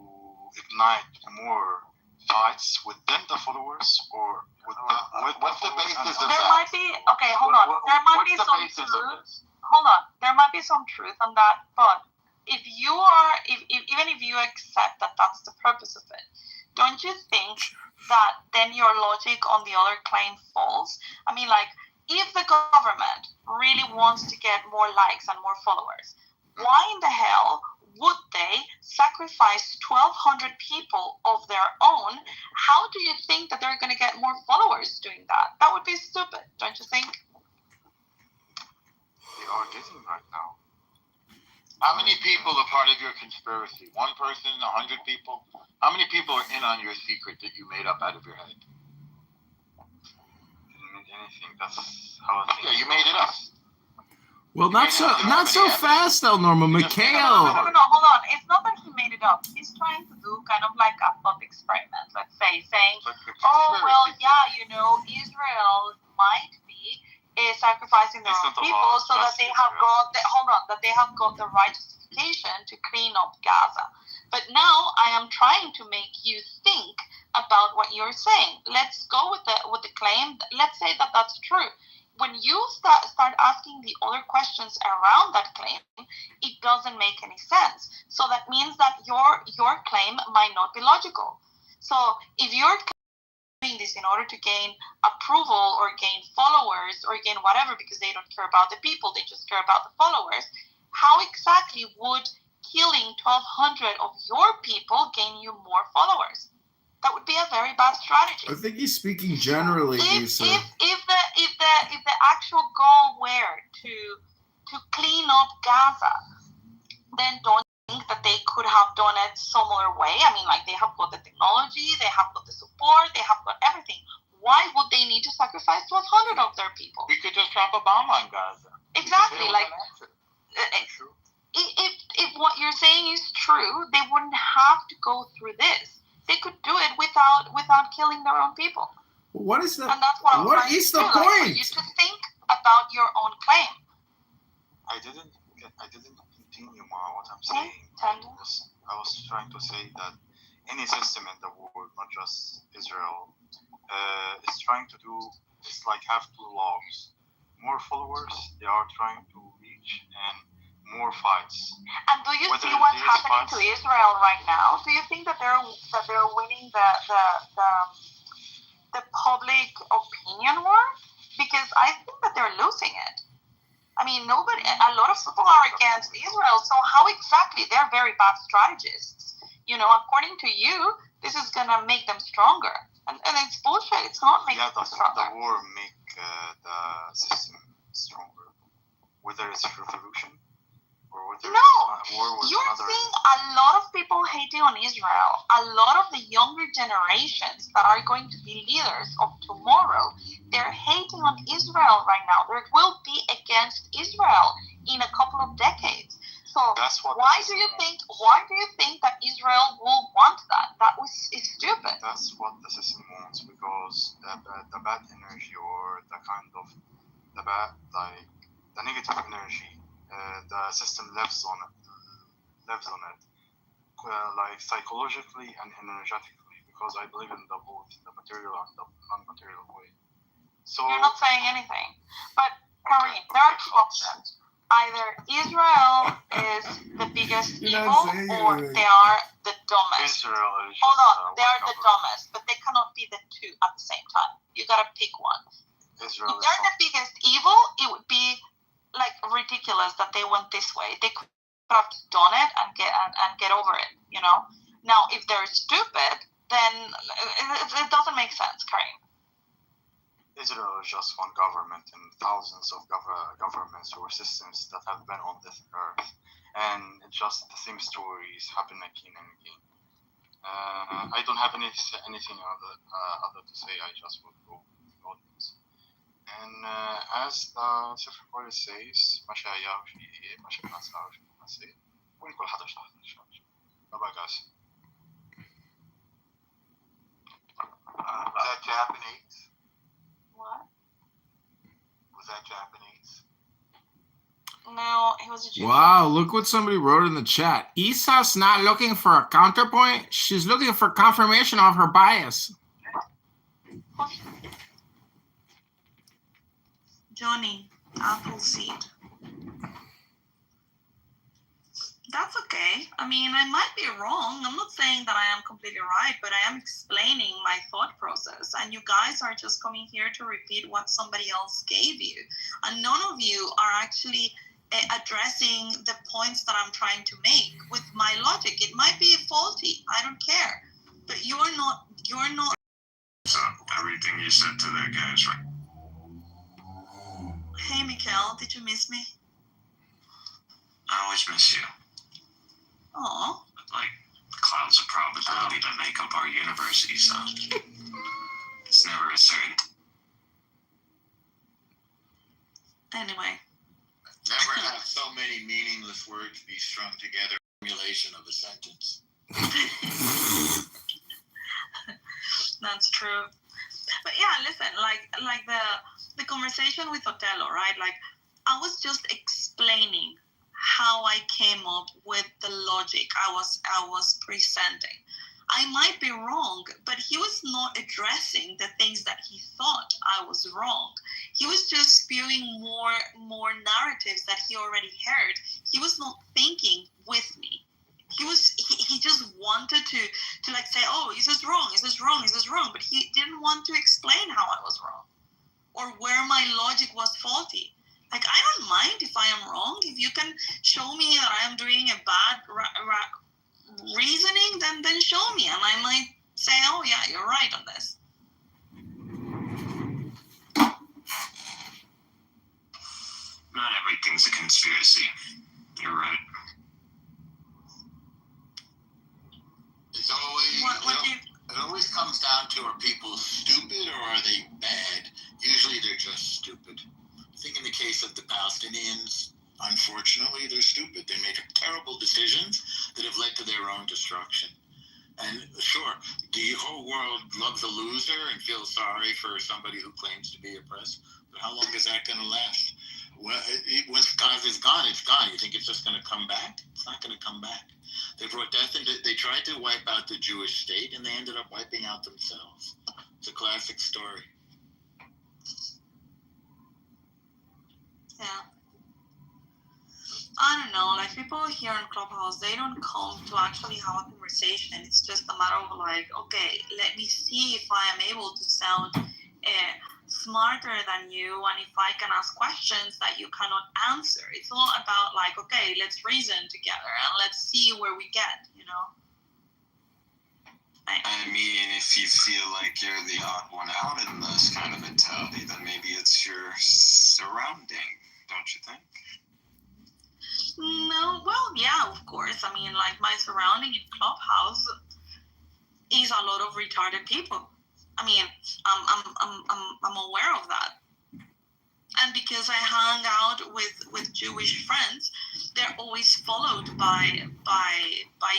H: ignite more fights within the followers or with
C: What's the basis of
B: There
C: that?
B: might be, okay, hold on. There might be some truth. Hold on. There might be some truth on that, but if you are, even if you accept that that's the purpose of it, don't you think that then your logic on the other claim falls? I mean, like, if the government really wants to get more likes and more followers, why in the hell would they sacrifice 1,200 people of their own? How do you think that they're going to get more followers doing that? That would be stupid, don't you think?
H: they are getting right now.
C: How many people are part of your conspiracy? One person, 100 people? How many people are in on your secret that you made up out of your head?
H: Didn't mean anything. That's how I think.
C: Yeah, you made it up.
G: Well, not so fast though, Norma.
B: No,
G: Mikhail.
B: hold on. It's not that he made it up. He's trying to do kind of like a thought experiment, let's say, saying, oh, well, yeah, you know, Israel might be sacrificing their own people so that they have got the right justification to clean up Gaza. But now I am trying to make you think about what you're saying. Let's go with the claim. Let's say that that's true. When you start asking the other questions around that claim, it doesn't make any sense. So that means that your claim might not be logical. So if you're doing this in order to gain approval or gain followers or gain whatever, because they don't care about the people, they just care about the followers, how exactly would killing 1,200 of your people gain you more followers? That would be a very bad strategy.
G: I think he's speaking generally,
B: If
G: Lisa.
B: if the actual goal were to clean up Gaza, then don't you think that they could have done it similar way? I mean, like, they have got the technology, they have got the support, they have got everything. Why would they need to sacrifice 1,200 of their people?
C: We could just drop a bomb on Gaza.
B: Exactly. Like, if what you're saying is true, they wouldn't have to go through this. They could do it without killing their own people.
G: What is the?
B: And that's what I'm
G: What
B: trying
G: is
B: to
G: the
B: do, like, for
G: point?
B: you to think about your own claim.
H: I didn't continue what I'm saying. I was trying to say that any system in the world, not just Israel, is trying to do. It's like have two laws: more followers they are trying to reach, and more fights.
B: And do you see what's happening to Israel right now? Do you think that they're winning the public opinion war? Because I think that they're losing it. I mean, a lot of people are against Israel, so how exactly? They're very bad strategists. You know, according to you, this is gonna make them stronger, and it's bullshit. It's not making them stronger.
H: The war make the system stronger, whether it's revolution or whether it's war with
B: you're
H: another.
B: seeing a lot of people hating on Israel. A lot of the younger generations that are going to be leaders of tomorrow, they're hating on Israel right now. They will be against Israel in a couple of decades. So why do you think that Israel will want that? Is stupid.
H: That's what the system wants, because the bad energy or the kind of the negative energy, the system lives on it, like psychologically and energetically, because I believe in the both, the material and the non-material way. So
B: you're not saying anything. But Karim, there are two options. Either Israel is the biggest evil, or they are the dumbest.
H: Israel is
B: Hold on, they are the dumbest, but they cannot be the two at the same time. You gotta pick one.
H: Israel
B: If they're the biggest evil, it would be like ridiculous that they went this way. They could have done it and get over it, you know. Now, if they're stupid, then it doesn't make sense, Karim.
H: Israel is just one government and thousands of governments or systems that have been on this earth, and it's just the same stories happen again and again. I don't have anything other to say. I just will go with the audience. And as the سفر القول says, ما شاء يعرف شيء إيه، ما شاء الناس يعرف شيء ما سي، وين كل حدا شاف شيء. Bye bye guys. Was that Japanese?
B: What?
H: Was that Japanese?
B: No, he was a Jew.
G: Wow, look what somebody wrote in the chat. Isa's not looking for a counterpoint. She's looking for confirmation of her bias.
B: Johnny, Appleseed. That's okay. I mean, I might be wrong. I'm not saying that I am completely right, but I am explaining my thought process. And you guys are just coming here to repeat what somebody else gave you. And none of you are actually addressing the points that I'm trying to make with my logic. It might be faulty. I don't care. But you're not.
E: So everything you said to that guy is right.
B: Hey, Mikhail, did you miss me?
E: I always miss you.
B: Oh.
E: Like clouds of probability that make up our university, so it's never a certain.
B: Anyway.
D: Never have so many meaningless words be strung together in formulation of a sentence.
B: That's true. But yeah, listen, like the conversation with Othello, right? Like I was just explaining how I came up with the logic I was presenting. I might be wrong, but he was not addressing the things that he thought I was wrong. He was just spewing more narratives that he already heard. He was not thinking with me. He just wanted to like say, oh, is this wrong? Is this wrong? Is this wrong? But he didn't want to explain how I was wrong or where my logic was faulty. Like, I don't mind if I am wrong. If you can show me that I am doing a bad reasoning, then show me. And I might say, oh, yeah, you're right on this.
E: Not everything's a conspiracy. You're right.
D: It's always, it always comes down to, are people stupid or are they bad? Usually they're just stupid. I think in the case of the Palestinians, unfortunately, they're stupid. They make terrible decisions that have led to their own destruction. And sure, the whole world loves a loser and feels sorry for somebody who claims to be oppressed. But how long is that going to last? Once Gaza is gone, it's gone. You think it's just going to come back? It's not going to come back. They brought death into. They tried to wipe out the Jewish state, and they ended up wiping out themselves. It's a classic story.
B: Yeah. I don't know, like people here in Clubhouse, they don't come to actually have a conversation. It's just a matter of like, okay, let me see if I am able to sound smarter than you and if I can ask questions that you cannot answer. It's all about like, okay, let's reason together and let's see where we get, you know?
E: I mean, if you feel like you're the odd one out in this kind of mentality, then maybe it's your surrounding, don't you think?
B: No, well, yeah, of course. I mean, like my surrounding in Clubhouse is a lot of retarded people. I mean, I'm aware of that. And because I hang out with Jewish friends, they're always followed by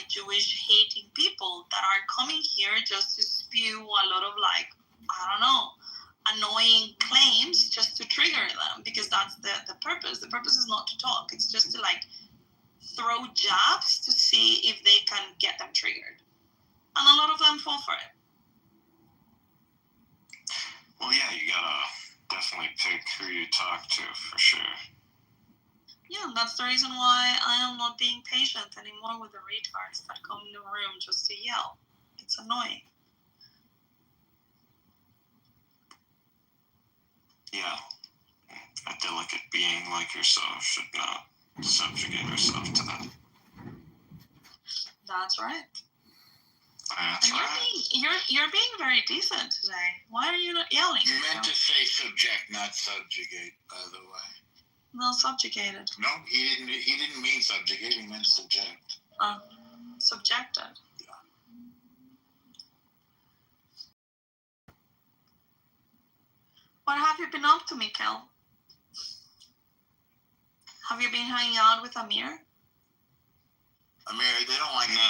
B: Jewish hating people that are coming here just to spew a lot of like, I don't know, annoying claims just to trigger them, because that's the purpose. The purpose is not to talk. It's just to like throw jabs to see if they can get them triggered. And a lot of them fall for it.
E: Well, yeah, you gotta definitely pick who you talk to, for sure.
B: Yeah, that's the reason why I am not being patient anymore with the retards that come in the room just to yell. It's annoying.
E: Yeah, a delicate being like yourself should not subjugate herself to that.
B: That's right.
E: That's
B: And
E: right.
B: you're being very decent today. Why are you not yelling?
D: You meant to say subject, not subjugate, by the way.
B: No, subjugated.
D: No, he didn't mean subjugate, he meant subject.
B: Subjected. What have you been up to, Mikkel? Have you been hanging out with Amir?
D: Amir, they don't like
E: No,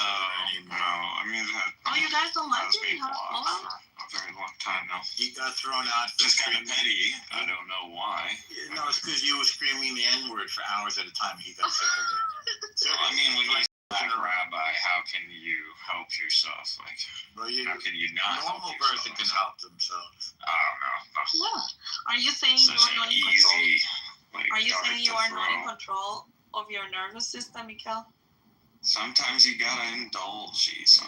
D: anymore.
E: I mean,
B: Oh, you guys don't like
E: that's
B: it?
E: been
B: You have a
E: blocked
B: fallout?
E: for a very long time now.
D: He got thrown out for
E: Just kind of
D: screaming.
E: petty. I don't know why.
D: No, it's because you were screaming the N-word for hours at a time. He got sick of it.
E: So, I mean, when you say a rabbi, how can you help yourself? Like,
D: Well,
E: how can you not
D: a normal
E: help yourself?
D: person can help themselves.
E: I don't know.
B: Yeah. Are you saying you
E: Such
B: are not
E: an
B: in control?
E: easy, like,
B: Are you
E: dart
B: saying you
E: to
B: are not in
E: throw.
B: control of your nervous system, Mikkel?
E: Sometimes you gotta indulge, Isa.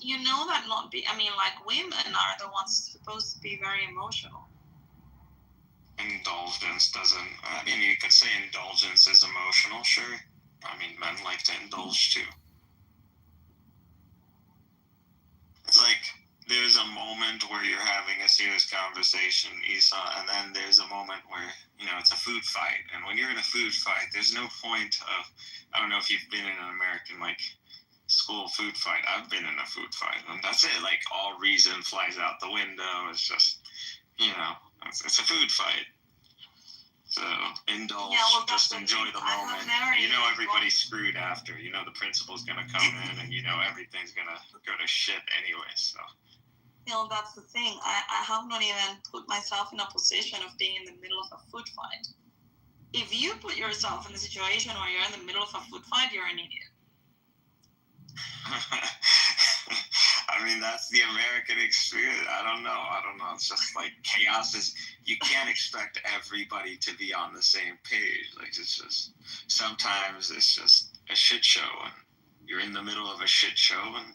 B: You know that women are the ones supposed to be very emotional.
E: Indulgence doesn't. I mean, you could say indulgence is emotional, sure. I mean, men like to indulge too. It's like there's a moment where you're having a serious conversation, Isa, and then there's a moment where, it's a food fight. And when you're in a food fight, there's no point of, I don't know if you've been in an American, school food fight. I've been in a food fight, and that's it. Like, all reason flies out the window. It's just, it's a food fight. So indulge, just enjoy the moment. Everybody's screwed after. The principal's gonna come in, and everything's gonna go to shit anyway. So.
B: That's the thing. I have not even put myself in a position of being in the middle of a food fight. If you put yourself in a situation where you're in the middle of a food fight, you're an idiot.
E: I mean, that's the American experience. I don't know. It's just like chaos is, you can't expect everybody to be on the same page. Like, it's just, sometimes it's just a shit show, and you're in the middle of a shit show, and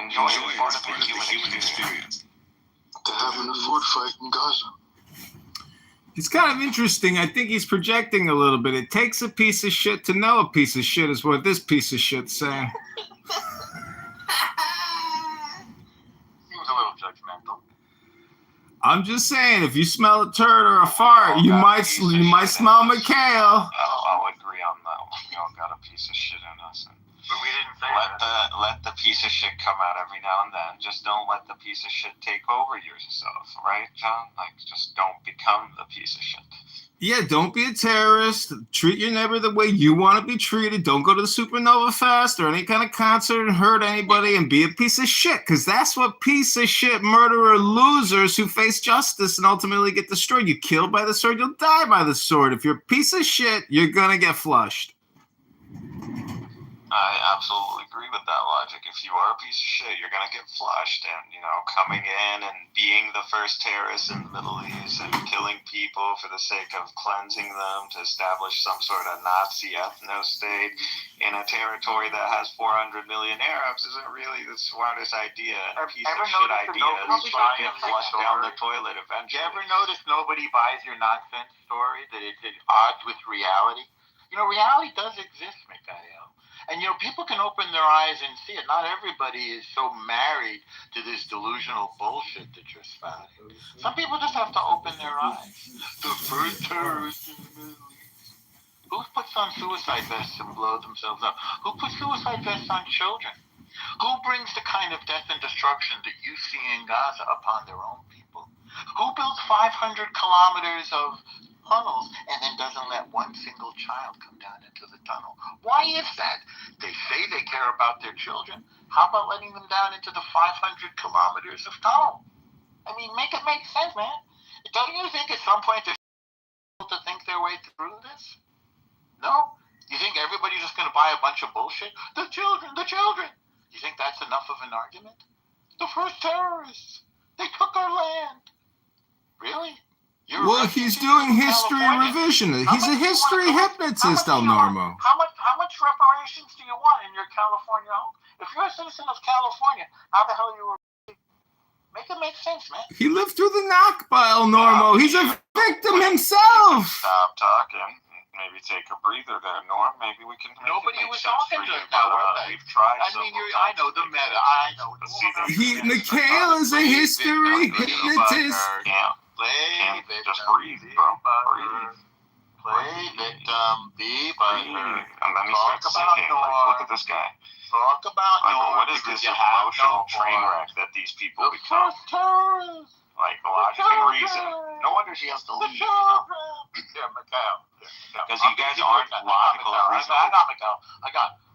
E: enjoy it. It's part of the human experience.
H: They're having a food fight in Gaza.
G: It's kind of interesting. I think he's projecting a little bit. It takes a piece of shit to know a piece of shit is what this piece of shit's saying.
H: Seems a little judgmental.
G: I'm just saying, if you smell a turd or a fart, you might smell Mikhail.
H: I'll agree on that one. We all got a piece of shit in us. But we didn't say let the piece of shit come out every now and then. Just don't let the piece of shit take over yourself, right, John? Like, just don't become the piece of shit.
G: Yeah, don't be a terrorist. Treat your neighbor the way you want to be treated. Don't go to the Supernova Fest or any kind of concert and hurt anybody and be a piece of shit. Because that's what piece of shit murderer losers who face justice and ultimately get destroyed. You killed by the sword, you'll die by the sword. If you're a piece of shit, you're going to get flushed.
H: I absolutely agree with that logic. If you are a piece of shit, you're going to get flushed. And, coming in and being the first terrorist in the Middle East and killing people for the sake of cleansing them to establish some sort of Nazi ethno-state in a territory that has 400 million Arabs isn't really the smartest idea. And a piece of shit idea is going to get flushed down the toilet eventually.
I: You ever notice nobody buys your nonsense story, that it's at odds with reality? Reality does exist, Mikhail. And, people can open their eyes and see it. Not everybody is so married to this delusional bullshit that you're spouting. Some people just have to open their eyes. The first terrorist in the Middle East. Who puts on suicide vests and blow themselves up? Who puts suicide vests on children? Who brings the kind of death and destruction that you see in Gaza upon their own people? Who builds 500 kilometers of tunnels and then doesn't let one single child come down into the tunnel? Why is that? They say they care about their children. How about letting them down into the 500 kilometers of tunnel? I mean, make it make sense, man. Don't you think at some point they're able to think their way through this? No? You think everybody's just going to buy a bunch of bullshit? The children! You think that's enough of an argument? The first terrorists! They took our land! Really?
G: Well, he's doing history revision. He's a history hypnotist, El Normo.
I: How much reparations do you want in your California home? If you're a citizen of California, how the hell you were? Make it make sense, man.
G: He lived through the Nakba, El Normo. He's a victim himself.
H: Stop talking. maybe take a breather there, Norm. Maybe we can.
I: Nobody
H: make
I: was
H: sense
I: talking
H: for
I: to
H: you,
I: us now,
H: but,
I: were they?
H: We've tried.
I: I mean, I know the meta. I know.
H: Let's see that.
G: Mikhail is a history hypnotist.
H: Yeah.
I: Play victim.
H: Just breathe, bro. Breathe.
I: Play victim. Be butthurt.
H: And then he
I: Talk
H: starts
I: about
H: singing.
I: Norm.
H: Like, look at this guy.
I: Talk about
H: Like,
I: Norm.
H: what is
I: because
H: this
I: you have
H: emotional
I: no
H: train
I: more.
H: wreck that these people
I: The
H: become?
I: first terrorist.
H: Like, logic and reason. No wonder she has to leave.
I: Yeah, Mikhail.
H: Because you guys aren't logical and reasonable.
I: I got Mikhail.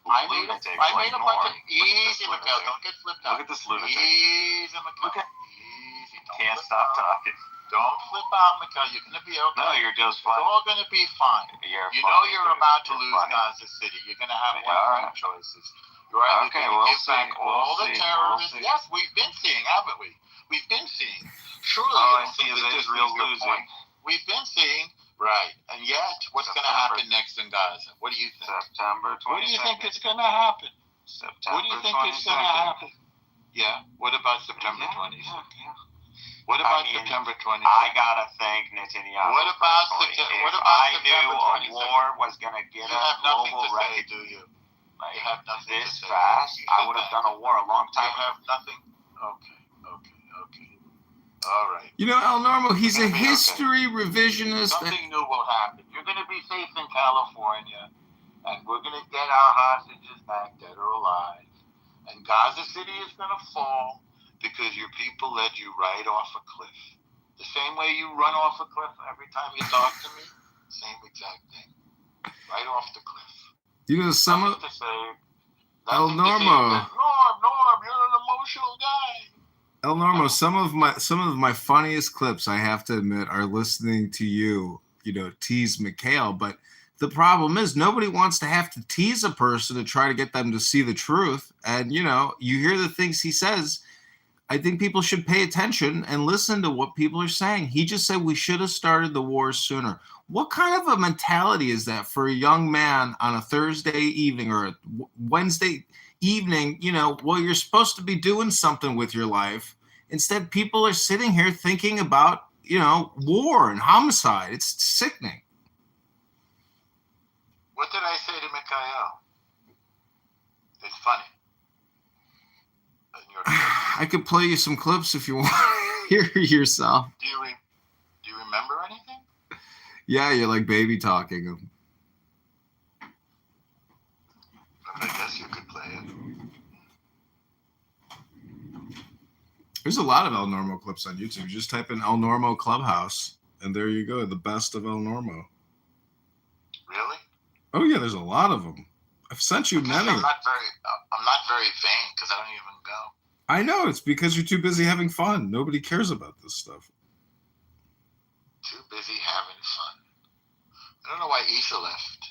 I: I made
H: Lunatics
I: a bunch
H: like
I: of
H: Norm.
I: easy, Mikhail. Don't get flipped out.
H: Look at this lunatic.
I: Easy, Mikhail.
H: Look at-
I: Easy.
H: Can't stop talking.
I: Don't flip out, Mikhail. You're gonna be okay.
H: No, you're just
I: It's
H: fine.
I: all gonna be fine.
H: You're
I: You
H: funny,
I: know you're
H: dude.
I: about to
H: You're
I: lose
H: funny.
I: Gaza City. You're gonna have
H: Yeah,
I: one of
H: alright.
I: two choices. You're either
H: Okay,
I: gonna
H: we'll
I: give
H: see.
I: back all
H: We'll
I: the
H: see.
I: terrorists.
H: We'll see.
I: Yes, we've been seeing, haven't we? We've been seeing. Surely
H: All
I: you
H: I
I: don't
H: see
I: think
H: is
I: that this
H: Israel
I: is your
H: losing.
I: point. We've been seeing, right? And yet, what's gonna
H: September.
I: happen next in Gaza? What do you think?
H: September 22nd.
I: What do you think is gonna happen?
H: September
I: What do you think is
H: 22nd.
I: gonna happen? Yeah. What about September 22nd? What about September 22nd?
H: I gotta thank Netanyahu.
I: What about
H: personally.
I: September- what
H: If
I: about
H: I knew
I: September
H: a
I: 22nd?
H: war was gonna get
I: You
H: us
I: have nothing
H: global
I: to say,
H: right
I: do you?
H: like
I: You have nothing
H: this
I: to say.
H: fast,
I: You
H: I
I: said
H: would have
I: that.
H: done a war a long
I: You
H: time ago.
I: have nothing. Okay. All right.
G: You know, El Normo, he's a
I: It's gonna be okay.
G: history revisionist.
I: Something new will happen. You're going to be safe in California, and we're going to get our hostages back, dead or alive. And Gaza City is going to fall because your people led you right off a cliff. The same way you run off a cliff every time you talk to me, same exact thing. Right off the cliff.
G: You know, some of
I: Nothing to say.
G: El
I: Nothing to say
G: Normo.
I: that, Norm, you're an emotional guy.
G: El Normo, some of my funniest clips, I have to admit, are listening to you, tease Mikhail. But the problem is nobody wants to have to tease a person to try to get them to see the truth. And, you hear the things he says. I think people should pay attention and listen to what people are saying. He just said we should have started the war sooner. What kind of a mentality is that for a young man on a Thursday evening or a Wednesday evening, while you're supposed to be doing something with your life? Instead, people are sitting here thinking about, war and homicide. It's sickening.
I: What did I say to Mikhail? It's funny. And you're
G: I could play you some clips if you want to hear yourself.
I: Do you remember anything?
G: Yeah, you're like baby talking him.
I: I guess you could play it.
G: There's a lot of El Normo clips on YouTube. Just type in El Normo Clubhouse, and there you go. The best of El Normo.
I: Really?
G: Oh yeah, there's a lot of them. I've sent you many.
I: I'm not very vain because I don't even go.
G: I know, it's because you're too busy having fun. Nobody cares about this stuff.
I: Too busy having fun. I don't know why Issa left.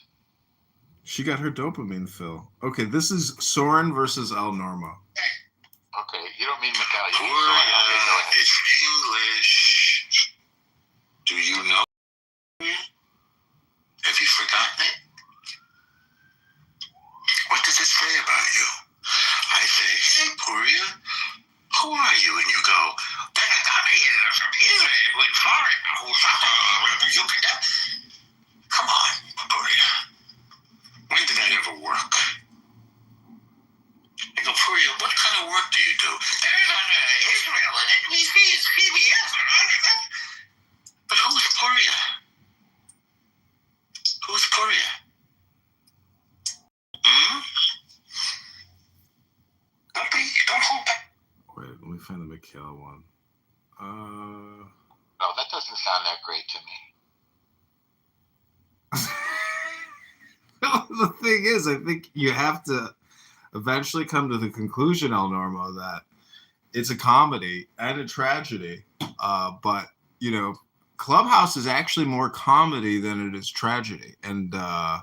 G: She got her dopamine fill. Okay, this is Soren versus El Normo.
I: Okay, you don't mean Mikhail. You mean Soren. Okay, go ahead.
E: It's English. Do you know? Have you forgotten it? What does it say about you? I say, hey, Puria, who are you? And you go, from Israel, with Florida. Come on, Puria. When did that ever work? I go, Puria, what kind of work do you do? Israel and NBC and CBS. But who's Puria? Who's Puria? Don't hold back.
G: Wait, let me find the Mikhail one.
I: No, that doesn't sound that great to me.
G: The thing is, I think you have to eventually come to the conclusion, El Normo, that it's a comedy and a tragedy. But, Clubhouse is actually more comedy than it is tragedy. And, as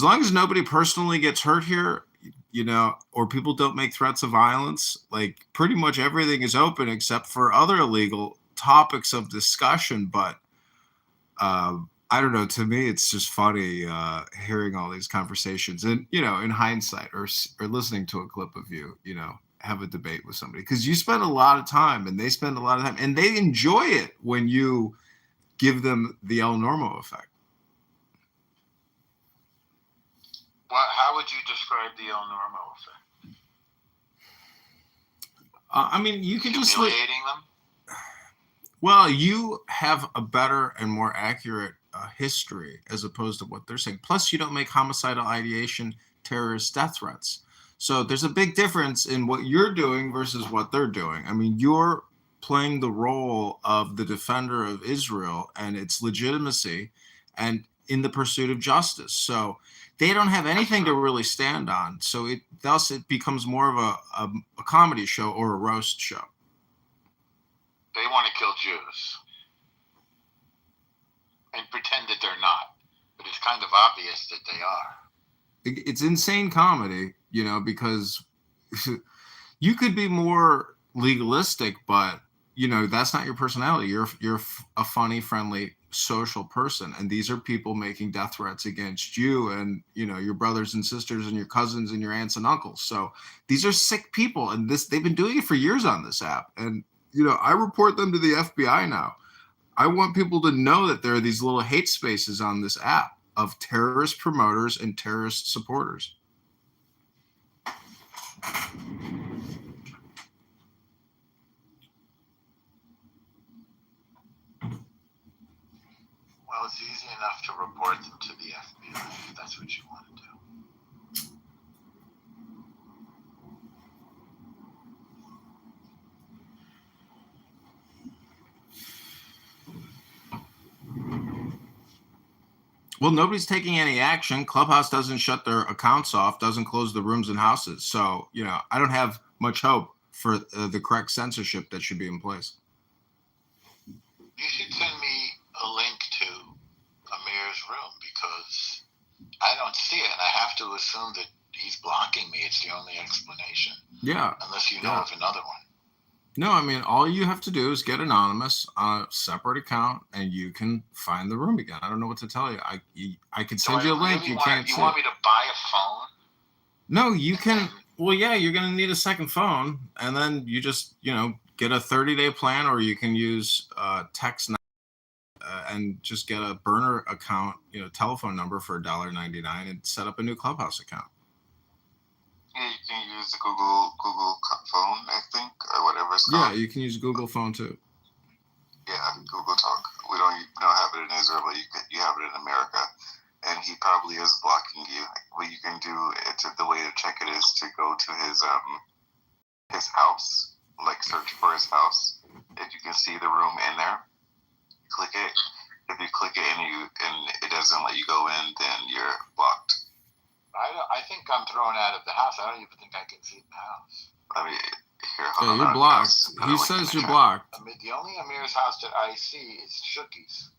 G: long as nobody personally gets hurt here, or people don't make threats of violence, like pretty much everything is open except for other illegal topics of discussion. But I don't know, to me, it's just funny hearing all these conversations and, in hindsight or listening to a clip of you, have a debate with somebody, because you spend a lot of time and they spend a lot of time and they enjoy it when you give them the El Normo effect.
I: How would you describe the El Normo effect?
G: I mean, you can just
I: humiliating them.
G: Well, you have a better and more accurate history as opposed to what they're saying. Plus, you don't make homicidal ideation terrorist death threats. So there's a big difference in what you're doing versus what they're doing. I mean, you're playing the role of the defender of Israel and its legitimacy and in the pursuit of justice. So they don't have anything to really stand on. So it becomes more of a comedy show or a roast show.
I: They want to kill Jews and pretend that they're not, but it's kind of obvious that they are.
G: It's insane comedy, because you could be more legalistic, but that's not your personality. You're a funny, friendly, social person, and these are people making death threats against you and your brothers and sisters and your cousins and your aunts and uncles. So these are sick people, and they've been doing it for years on this app, and I report them to the FBI now. I want people to know that there are these little hate spaces on this app of terrorist promoters and terrorist supporters.
I: Well, it's easy enough to report them to the FBI if that's what you want to do.
G: Well, nobody's taking any action. Clubhouse doesn't shut their accounts off, doesn't close the rooms and houses. So, I don't have much hope for the correct censorship that should be in place.
I: You should send me a link to Amir's room because I don't see it, and I have to assume that he's blocking me. It's the only explanation.
G: Yeah.
I: Unless you know of another one.
G: No, I mean, all you have to do is get anonymous on a separate account, and you can find the room again. I don't know what to tell you. I could send you a link.
I: Really
G: you can't.
I: You want me to buy a phone?
G: No, you can. Well, yeah, you're going to need a second phone, and then you just, get a 30-day plan, or you can use text and just get a burner account, telephone number for $1.99 and set up a new Clubhouse account.
E: Yeah, you can use the Google phone, I think, or whatever it's called.
G: Yeah, you can use Google phone too.
E: Yeah, Google Talk. We don't have it in Israel, but you have it in America, and he probably is blocking you. What you can do, the way to check it is to go to his house, like search for his house. If you can see the room in there, click it. If you click it and it doesn't let you go in, then you're blocked.
I: I think I'm thrown out of the house. I don't even think I can see the house.
E: I mean,
G: yeah, you're blocked. He says you're blocked.
I: I mean, the only Amir's house that I see is Shookie's.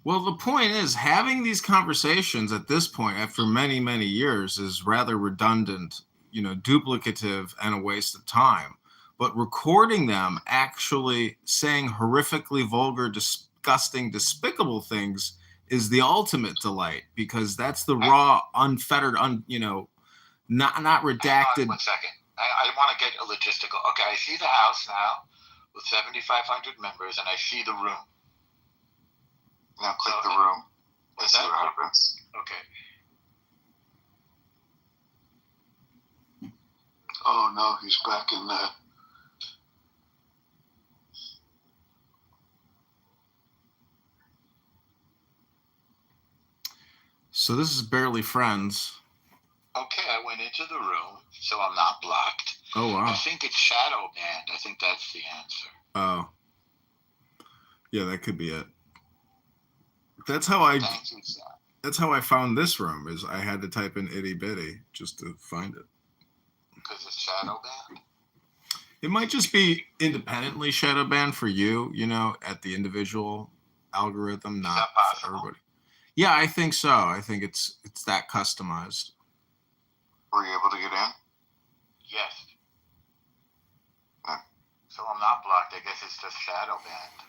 G: Well, the point is, having these conversations at this point, after many, many years, is rather redundant, duplicative, and a waste of time. But recording them actually saying horrifically vulgar, disgusting, despicable things is the ultimate delight, because that's the raw, unfettered, not redacted.
I: 1 second. I want to get a logistical. Okay, I see the house now with 7,500 members, and I see the room.
E: Now click the room.
I: Let's
E: see what happens.
I: Okay.
E: Oh no, he's back in there.
G: So this is Barely Friends.
I: Okay, I went into the room, so I'm not blocked.
G: Oh, wow.
I: I think it's shadow banned. I think that's the answer.
G: Oh. Yeah, that could be it. That's how I found this room, is I had to type in itty bitty just to find it.
I: Because it's shadow banned?
G: It might just be independently shadow banned for you, at the individual algorithm, not for everybody. Yeah, I think so. I think it's that customized.
E: Were you able to get in?
I: Yes. So I'm not blocked. I guess it's just shadow banned.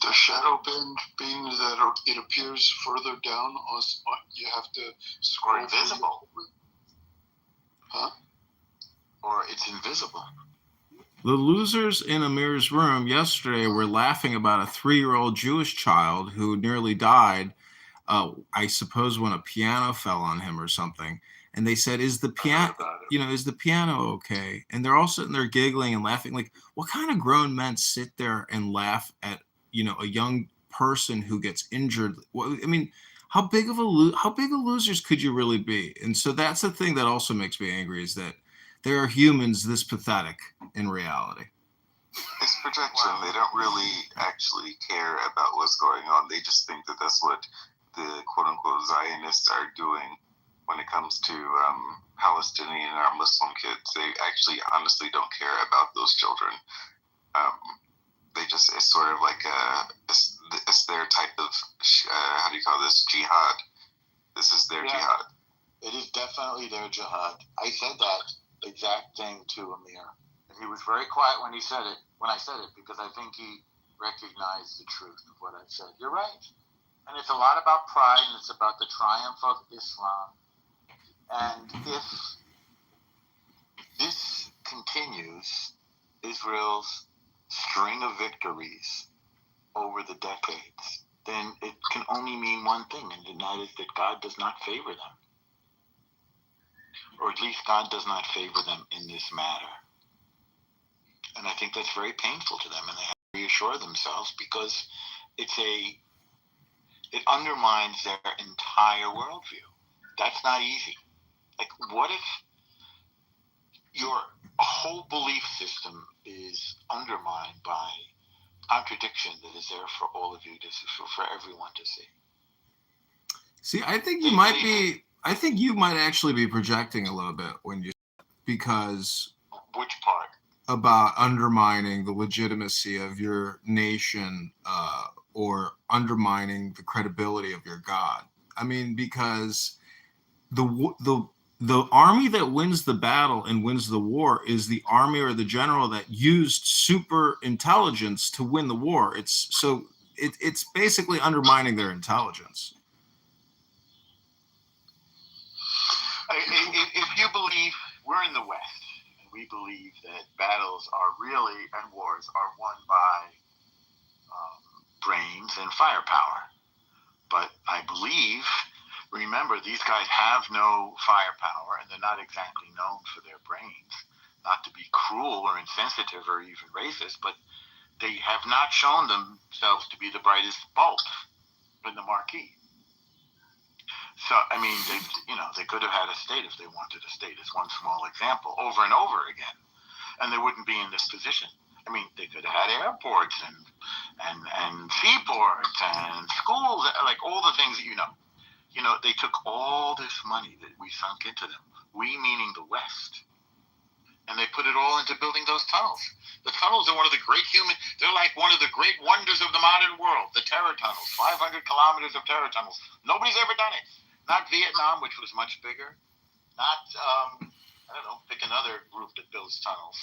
E: The shadow band being that it appears further down, you have to scroll.
I: Or invisible.
E: Huh?
I: Or it's invisible.
G: The losers in Amir's room yesterday were laughing about a 3-year-old Jewish child who nearly died I suppose when a piano fell on him or something, and they said, "Is the piano, is the piano okay?" And they're all sitting there giggling and laughing. Like, what kind of grown men sit there and laugh at, a young person who gets injured? Well, I mean, how big of losers could you really be? And so that's the thing that also makes me angry, is that there are humans this pathetic in reality.
E: It's projection. They don't really actually care about what's going on. They just think that that's what the quote-unquote Zionists are doing when it comes to Palestinian or Muslim kids. They actually honestly don't care about those children. It's sort of like it's their type of, how do you call this, jihad. This is their jihad.
I: It is definitely their jihad. I said that exact thing to Amir. And he was very quiet when I said it, because I think he recognized the truth of what I said. You're right. And it's a lot about pride, and it's about the triumph of Islam. And if this continues, Israel's string of victories over the decades, then it can only mean one thing, and that is that God does not favor them. Or at least God does not favor them in this matter. And I think that's very painful to them, and they have to reassure themselves, because it undermines their entire worldview. That's not easy. Like, what if your whole belief system is undermined by contradiction that is there for all of you for everyone to see?
G: See, I think you might actually be projecting a little bit when you, because
I: which part?
G: About undermining the legitimacy of your nation, or undermining the credibility of your God. I mean, because the army that wins the battle and wins the war is the army or the general that used super intelligence to win the war. It's basically undermining their intelligence.
I: If you believe, we're in the West, and we believe that battles are really, and wars are won by brains and firepower. But I believe, remember, these guys have no firepower, and they're not exactly known for their brains. Not to be cruel or insensitive or even racist, but they have not shown themselves to be the brightest bulb in the marquee. So, I mean, they could have had a state if they wanted a state, as one small example, over and over again, and they wouldn't be in this position. I mean, they could have had airports and seaports and schools, like all the things that you know. They took all this money that we sunk into them, we meaning the West, and they put it all into building those tunnels. The tunnels are they're like one of the great wonders of the modern world, the terror tunnels, 500 kilometers of terror tunnels. Nobody's ever done it. Not Vietnam, which was much bigger. Not, pick another group that builds tunnels.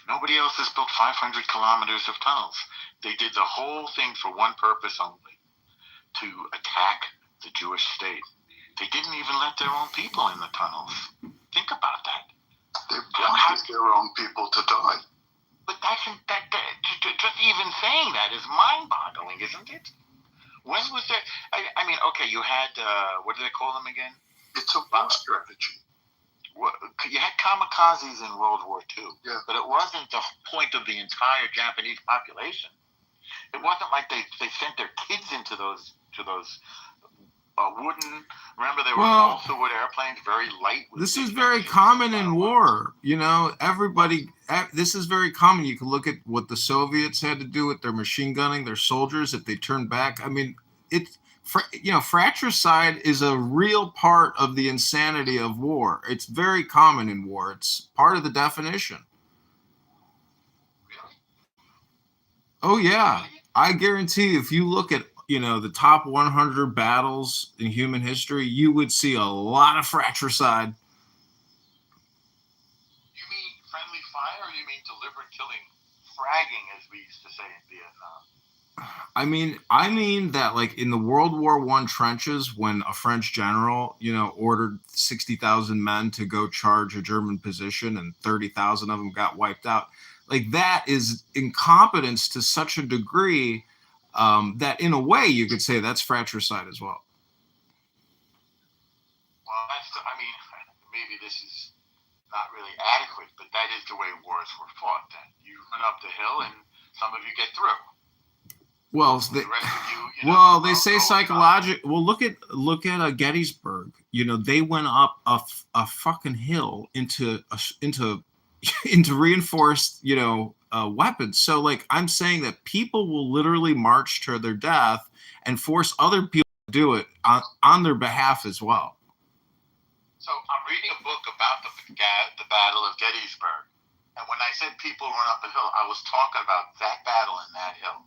I: Nobody else has built 500 kilometers of tunnels. They did the whole thing for one purpose only, to attack the Jewish state. They didn't even let their own people in the tunnels. Think about that.
F: They wanted their own people to die.
I: But just even saying that is mind-boggling, isn't it? When was there? I mean, okay, you had what do they call them again?
F: It's a war strategy.
I: You had kamikazes in World War II,
F: yeah.
I: But it wasn't the point of the entire Japanese population. It wasn't like they sent their kids into those wooden. Remember, they were also wood airplanes, very light.
G: This is very common in war. This is very common. You can look at what the Soviets had to do with their machine gunning, their soldiers, if they turned back. I mean, fratricide is a real part of the insanity of war. It's very common in war. It's part of the definition.
I: Really?
G: Oh, yeah. I guarantee you, if you look at, the top 100 battles in human history, you would see a lot of fratricide.
I: You mean friendly fire, or you mean deliberate killing, fragging, as we used to say in Vietnam?
G: I mean that, like, in the World War I trenches, when a French general, ordered 60,000 men to go charge a German position and 30,000 of them got wiped out. Like, that is incompetence to such a degree that in a way you could say that's fratricide as well.
I: Well, I mean, maybe this is not really adequate, but that is the way wars were fought then. You run up the hill and some of you get through.
G: Well, they say psychological. Well, look at Gettysburg. You know, they went up a fucking hill into reinforced, weapons. So, like, I'm saying that people will literally march to their death and force other people to do it on their behalf as well.
I: So I'm reading a book about the Battle of Gettysburg, and when I said people run up a hill, I was talking about that battle in that hill.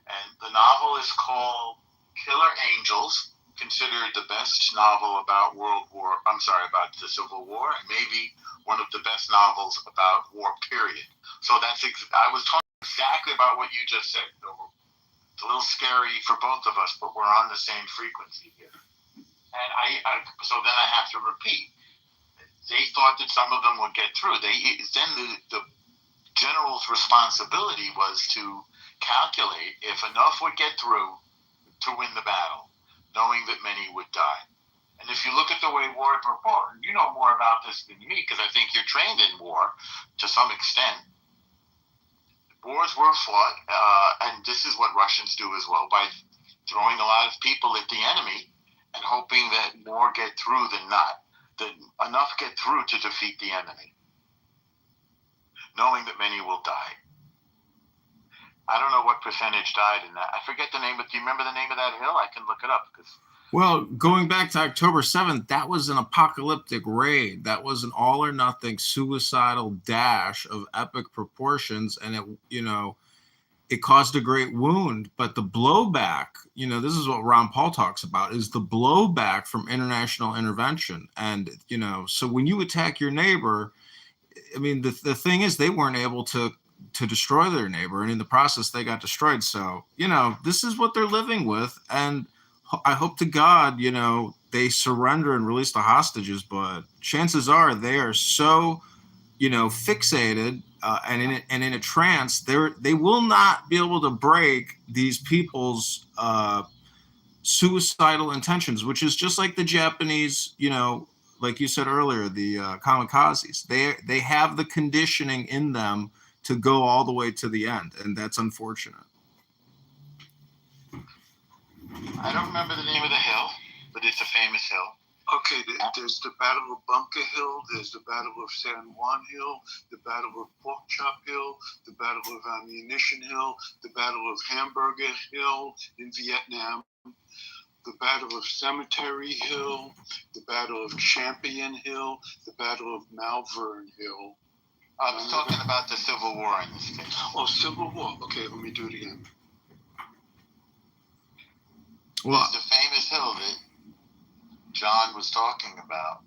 I: And the novel is called Killer Angels, considered the best novel about about the Civil War, and maybe one of the best novels about war, period. So I was talking exactly about what you just said. It's a little scary for both of us, but we're on the same frequency here. And so then I have to repeat. They thought that some of them would get through. Then the general's responsibility was to calculate if enough would get through to win the battle, knowing that many would die. And if you look at the way wars were fought, you know more about this than me because I think you're trained in war to some extent. Wars were fought, and this is what Russians do as well, by throwing a lot of people at the enemy and hoping that more get through than not, that enough get through to defeat the enemy, knowing that many will die. I don't know what percentage died in that. I forget the name, but do you remember the name of that hill? I can look it up.
G: Well, going back to October 7th, that was an apocalyptic raid. That was an all-or-nothing suicidal dash of epic proportions, and it caused a great wound. But the blowback, this is what Ron Paul talks about, is the blowback from international intervention. And, so when you attack your neighbor, I mean, the thing is they weren't able to destroy their neighbor, and in the process they got destroyed. So this is what they're living with, and I hope to God they surrender and release the hostages, but chances are they are so fixated and in a trance, they will not be able to break these people's suicidal intentions, which is just like the Japanese, like you said earlier, the kamikazes. They have the conditioning in them to go all the way to the end, and that's unfortunate.
I: I don't remember the name of the hill, but it's a famous hill.
J: Okay, there's the Battle of Bunker Hill, there's the Battle of San Juan Hill, the Battle of Pork Chop Hill, the Battle of Ammunition Hill, the Battle of Hamburger Hill in Vietnam, the Battle of Cemetery Hill, the Battle of Champion Hill, the Battle of Malvern Hill.
I: I was talking about the Civil War in this case.
J: Oh, Civil War. Okay, let me do it again.
I: Well, it's the famous hill that John was talking about.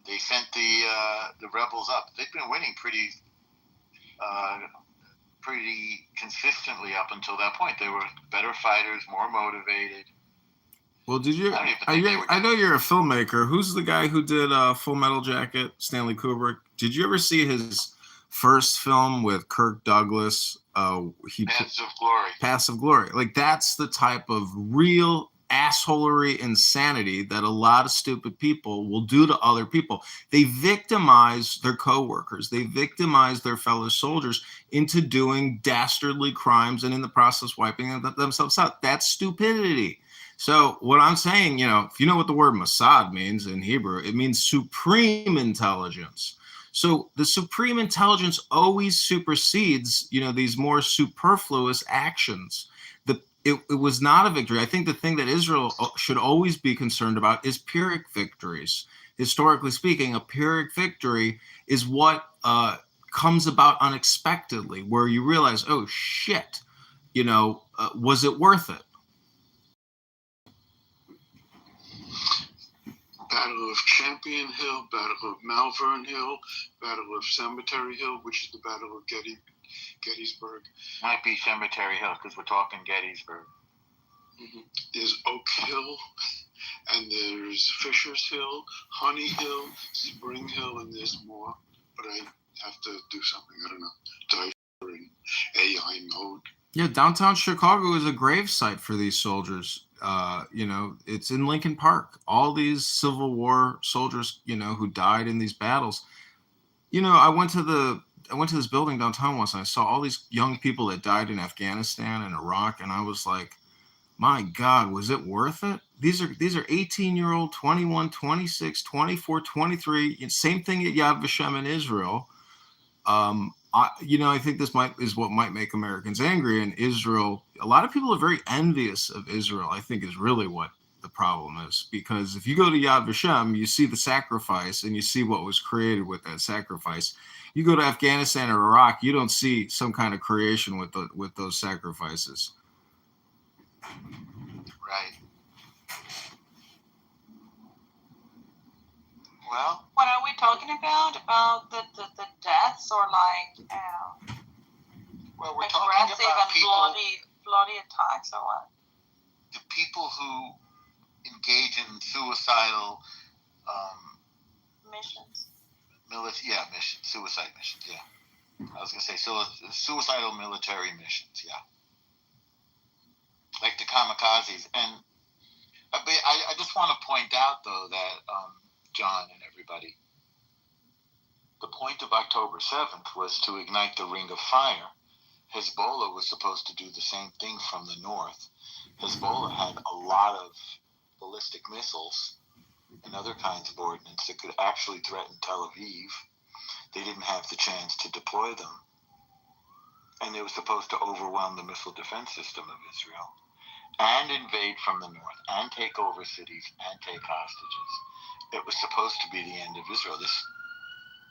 I: They sent the rebels up. They've been winning pretty consistently up until that point. They were better fighters, more motivated.
G: Well, I know you're a filmmaker. Who's the guy who did Full Metal Jacket? Stanley Kubrick. Did you ever see his first film with Kirk Douglas?
I: Paths of Glory.
G: Paths of Glory. Like, that's the type of real assholery insanity that a lot of stupid people will do to other people. They victimize their coworkers. They victimize their fellow soldiers into doing dastardly crimes and in the process wiping themselves out. That's stupidity. So what I'm saying, if you know what the word Mossad means in Hebrew, it means supreme intelligence. So the supreme intelligence always supersedes, these more superfluous actions. It was not a victory. I think the thing that Israel should always be concerned about is Pyrrhic victories. Historically speaking, a Pyrrhic victory is what comes about unexpectedly, where you realize, oh shit, was it worth it?
J: Battle of Champion Hill, Battle of Malvern Hill, Battle of Cemetery Hill, which is the Battle of Gettysburg.
I: Might be Cemetery Hill because we're talking Gettysburg.
J: Mm-hmm. There's Oak Hill, and there's Fisher's Hill, Honey Hill, Spring Hill, and there's more. But I have to do something. I don't know. Dive in AI mode.
G: Yeah, downtown Chicago is a gravesite for these soldiers. You know, it's in Lincoln Park. All these Civil War soldiers, you know, who died in these battles. You know, I went to this building downtown once and I saw all these young people that died in Afghanistan and Iraq, and I was like, my God, was it worth it? These are 18-year-old, 21, 26, 24, 23. Same thing at Yad Vashem in Israel. I think this is what might make Americans angry. In Israel, a lot of people are very envious of Israel. I think is really what the problem is, because if you go to Yad Vashem, you see the sacrifice and you see what was created with that sacrifice. You go to Afghanistan or Iraq, you don't see some kind of creation with those sacrifices.
I: Right. Well,
B: What are we talking about? About the deaths or like
I: well, we're talking
B: aggressive
I: about
B: and
I: people,
B: bloody attacks or what?
I: the people who engage in suicidal
B: Missions.
I: suicide missions. Yeah, I was gonna say suicidal military missions. Yeah, like the kamikazes. And I just want to point out though that John and everybody, the point of October 7th was to ignite the Ring of Fire. Hezbollah was supposed to do the same thing from the north. Hezbollah had a lot of ballistic missiles and other kinds of ordnance that could actually threaten Tel Aviv. They didn't have the chance to deploy them. And they were supposed to overwhelm the missile defense system of Israel and invade from the north and take over cities and take hostages. It was supposed to be the end of Israel. This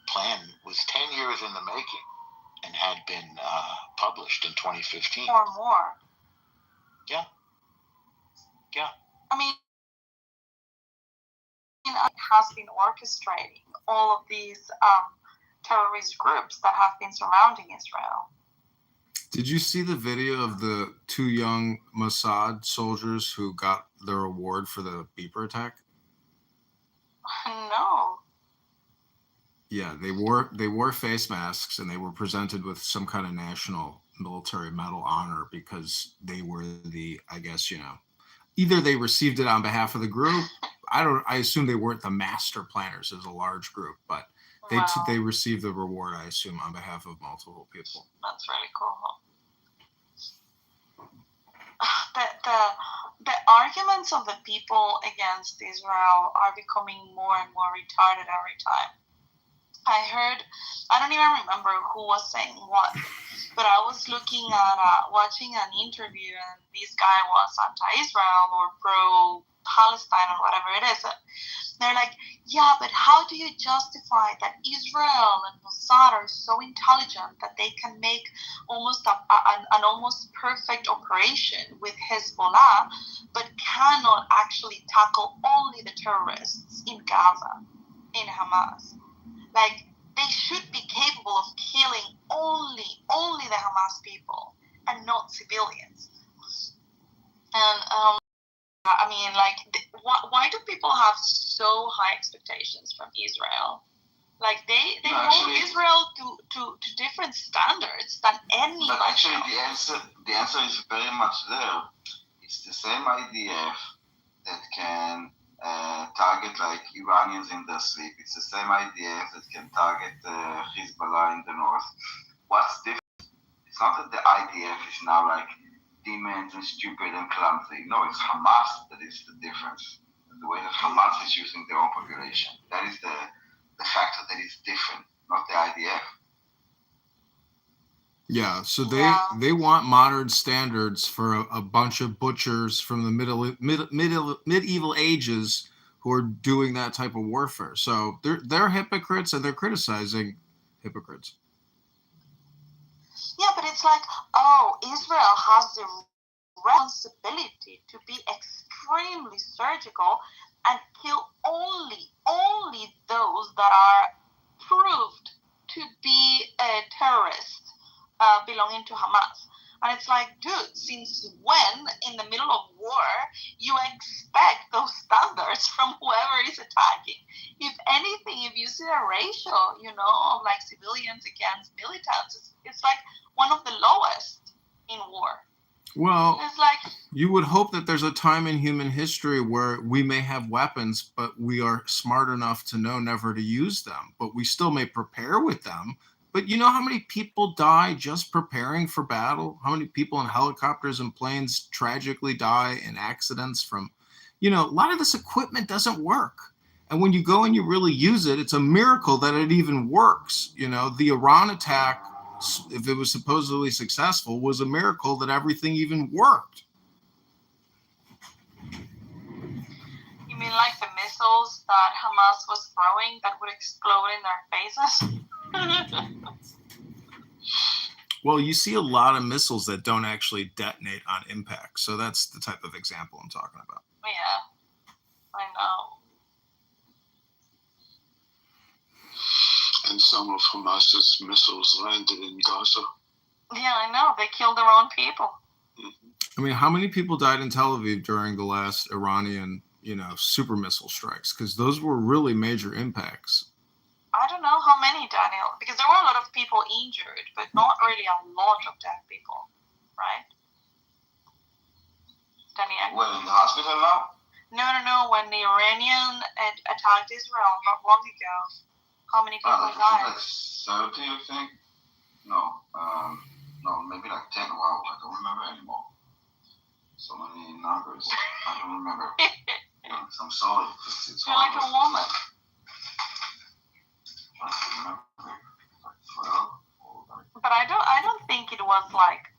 I: plan was 10 years in the making and had been published in 2015.
B: Or more.
I: Yeah. Yeah.
B: I mean, it has been orchestrating all of these terrorist groups that have been surrounding Israel.
G: Did you see the video of the two young Mossad soldiers who got their award for the beeper attack?
B: No.
G: Yeah, they wore face masks and they were presented with some kind of national military medal honor because they were either they received it on behalf of the group. I assume they weren't the master planners as a large group, but they received the reward, I assume, on behalf of multiple people.
B: That's really cool. The arguments of the people against Israel are becoming more and more retarded every time. I don't even remember who was saying what, but I was looking at watching an interview, and this guy was anti-Israel or pro-Palestine or whatever it is. They're like, yeah, but how do you justify that Israel and Mossad are so intelligent that they can make almost an almost perfect operation with Hezbollah, but cannot actually tackle only the terrorists in Gaza, in Hamas? Like, they should be capable of killing only the Hamas people and not civilians. And I mean, like, why do people have so high expectations from Israel? Like, they hold Israel to different standards than any.
K: But actually, the answer is very much there. It's the same IDF that can target like Iranians in their sleep. It's the same IDF that can target Hezbollah in the north. What's different? It's not that the IDF is now like demons and stupid and clumsy. No, it's Hamas that is the difference. The way that Hamas is using their own population. That is the factor that is different, not the IDF.
G: Yeah, so they want modern standards for a bunch of butchers from the medieval ages who are doing that type of warfare. So they're hypocrites and they're criticizing hypocrites.
B: Yeah, but it's like, oh, Israel has the responsibility to be extremely surgical and kill only those that are proved to be terrorists belonging to Hamas. And it's like, dude, since when in the middle of war you expect those standards from whoever is attacking? If anything, if you see a ratio, of like civilians against militants, it's like one of the lowest. in war.
G: Well,
B: It's like,
G: you would hope that there's a time in human history where we may have weapons, but we are smart enough to know never to use them. But we still may prepare with them. But you know how many people die just preparing for battle? How many people in helicopters and planes tragically die in accidents from, a lot of this equipment doesn't work. And when you go and you really use it, it's a miracle that it even works. The Iran attack, if it was supposedly successful, was a miracle that everything even worked.
B: you mean like the missiles that Hamas was throwing that would explode in their faces?
G: Well, you see a lot of missiles that don't actually detonate on impact. So that's the type of example I'm talking about.
B: Yeah, I know.
J: And some of Hamas's missiles landed in Gaza.
B: Yeah, I know. They killed their own people.
G: I mean, how many people died in Tel Aviv during the last Iranian, super missile strikes? Because those were really major impacts.
B: I don't know how many, Daniel, because there were a lot of people injured, but not really a lot of dead people, right? Daniel?
K: Well, in the hospital now?
B: No. When the Iranian attacked Israel not long ago, how many people died?
K: Like 30, I think. No, maybe like 10. Wow, I don't remember anymore. So many numbers. I don't remember. I'm sorry.
B: You're like a woman. But I don't think it was like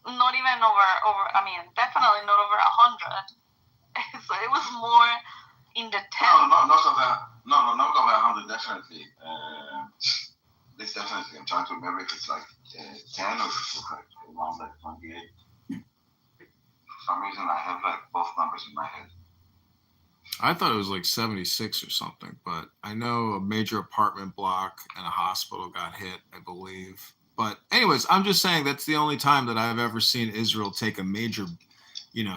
B: not even over. I mean, definitely not over 100. So it was more in the 10.
K: No, not over 100. Definitely. This definitely. I'm trying to remember if it's like 10 or if it's like around like 28. For some reason, I have like both numbers in my head.
G: I thought it was like 76 or something, but I know a major apartment block and a hospital got hit, I believe. But anyways, I'm just saying that's the only time that I've ever seen Israel take a major,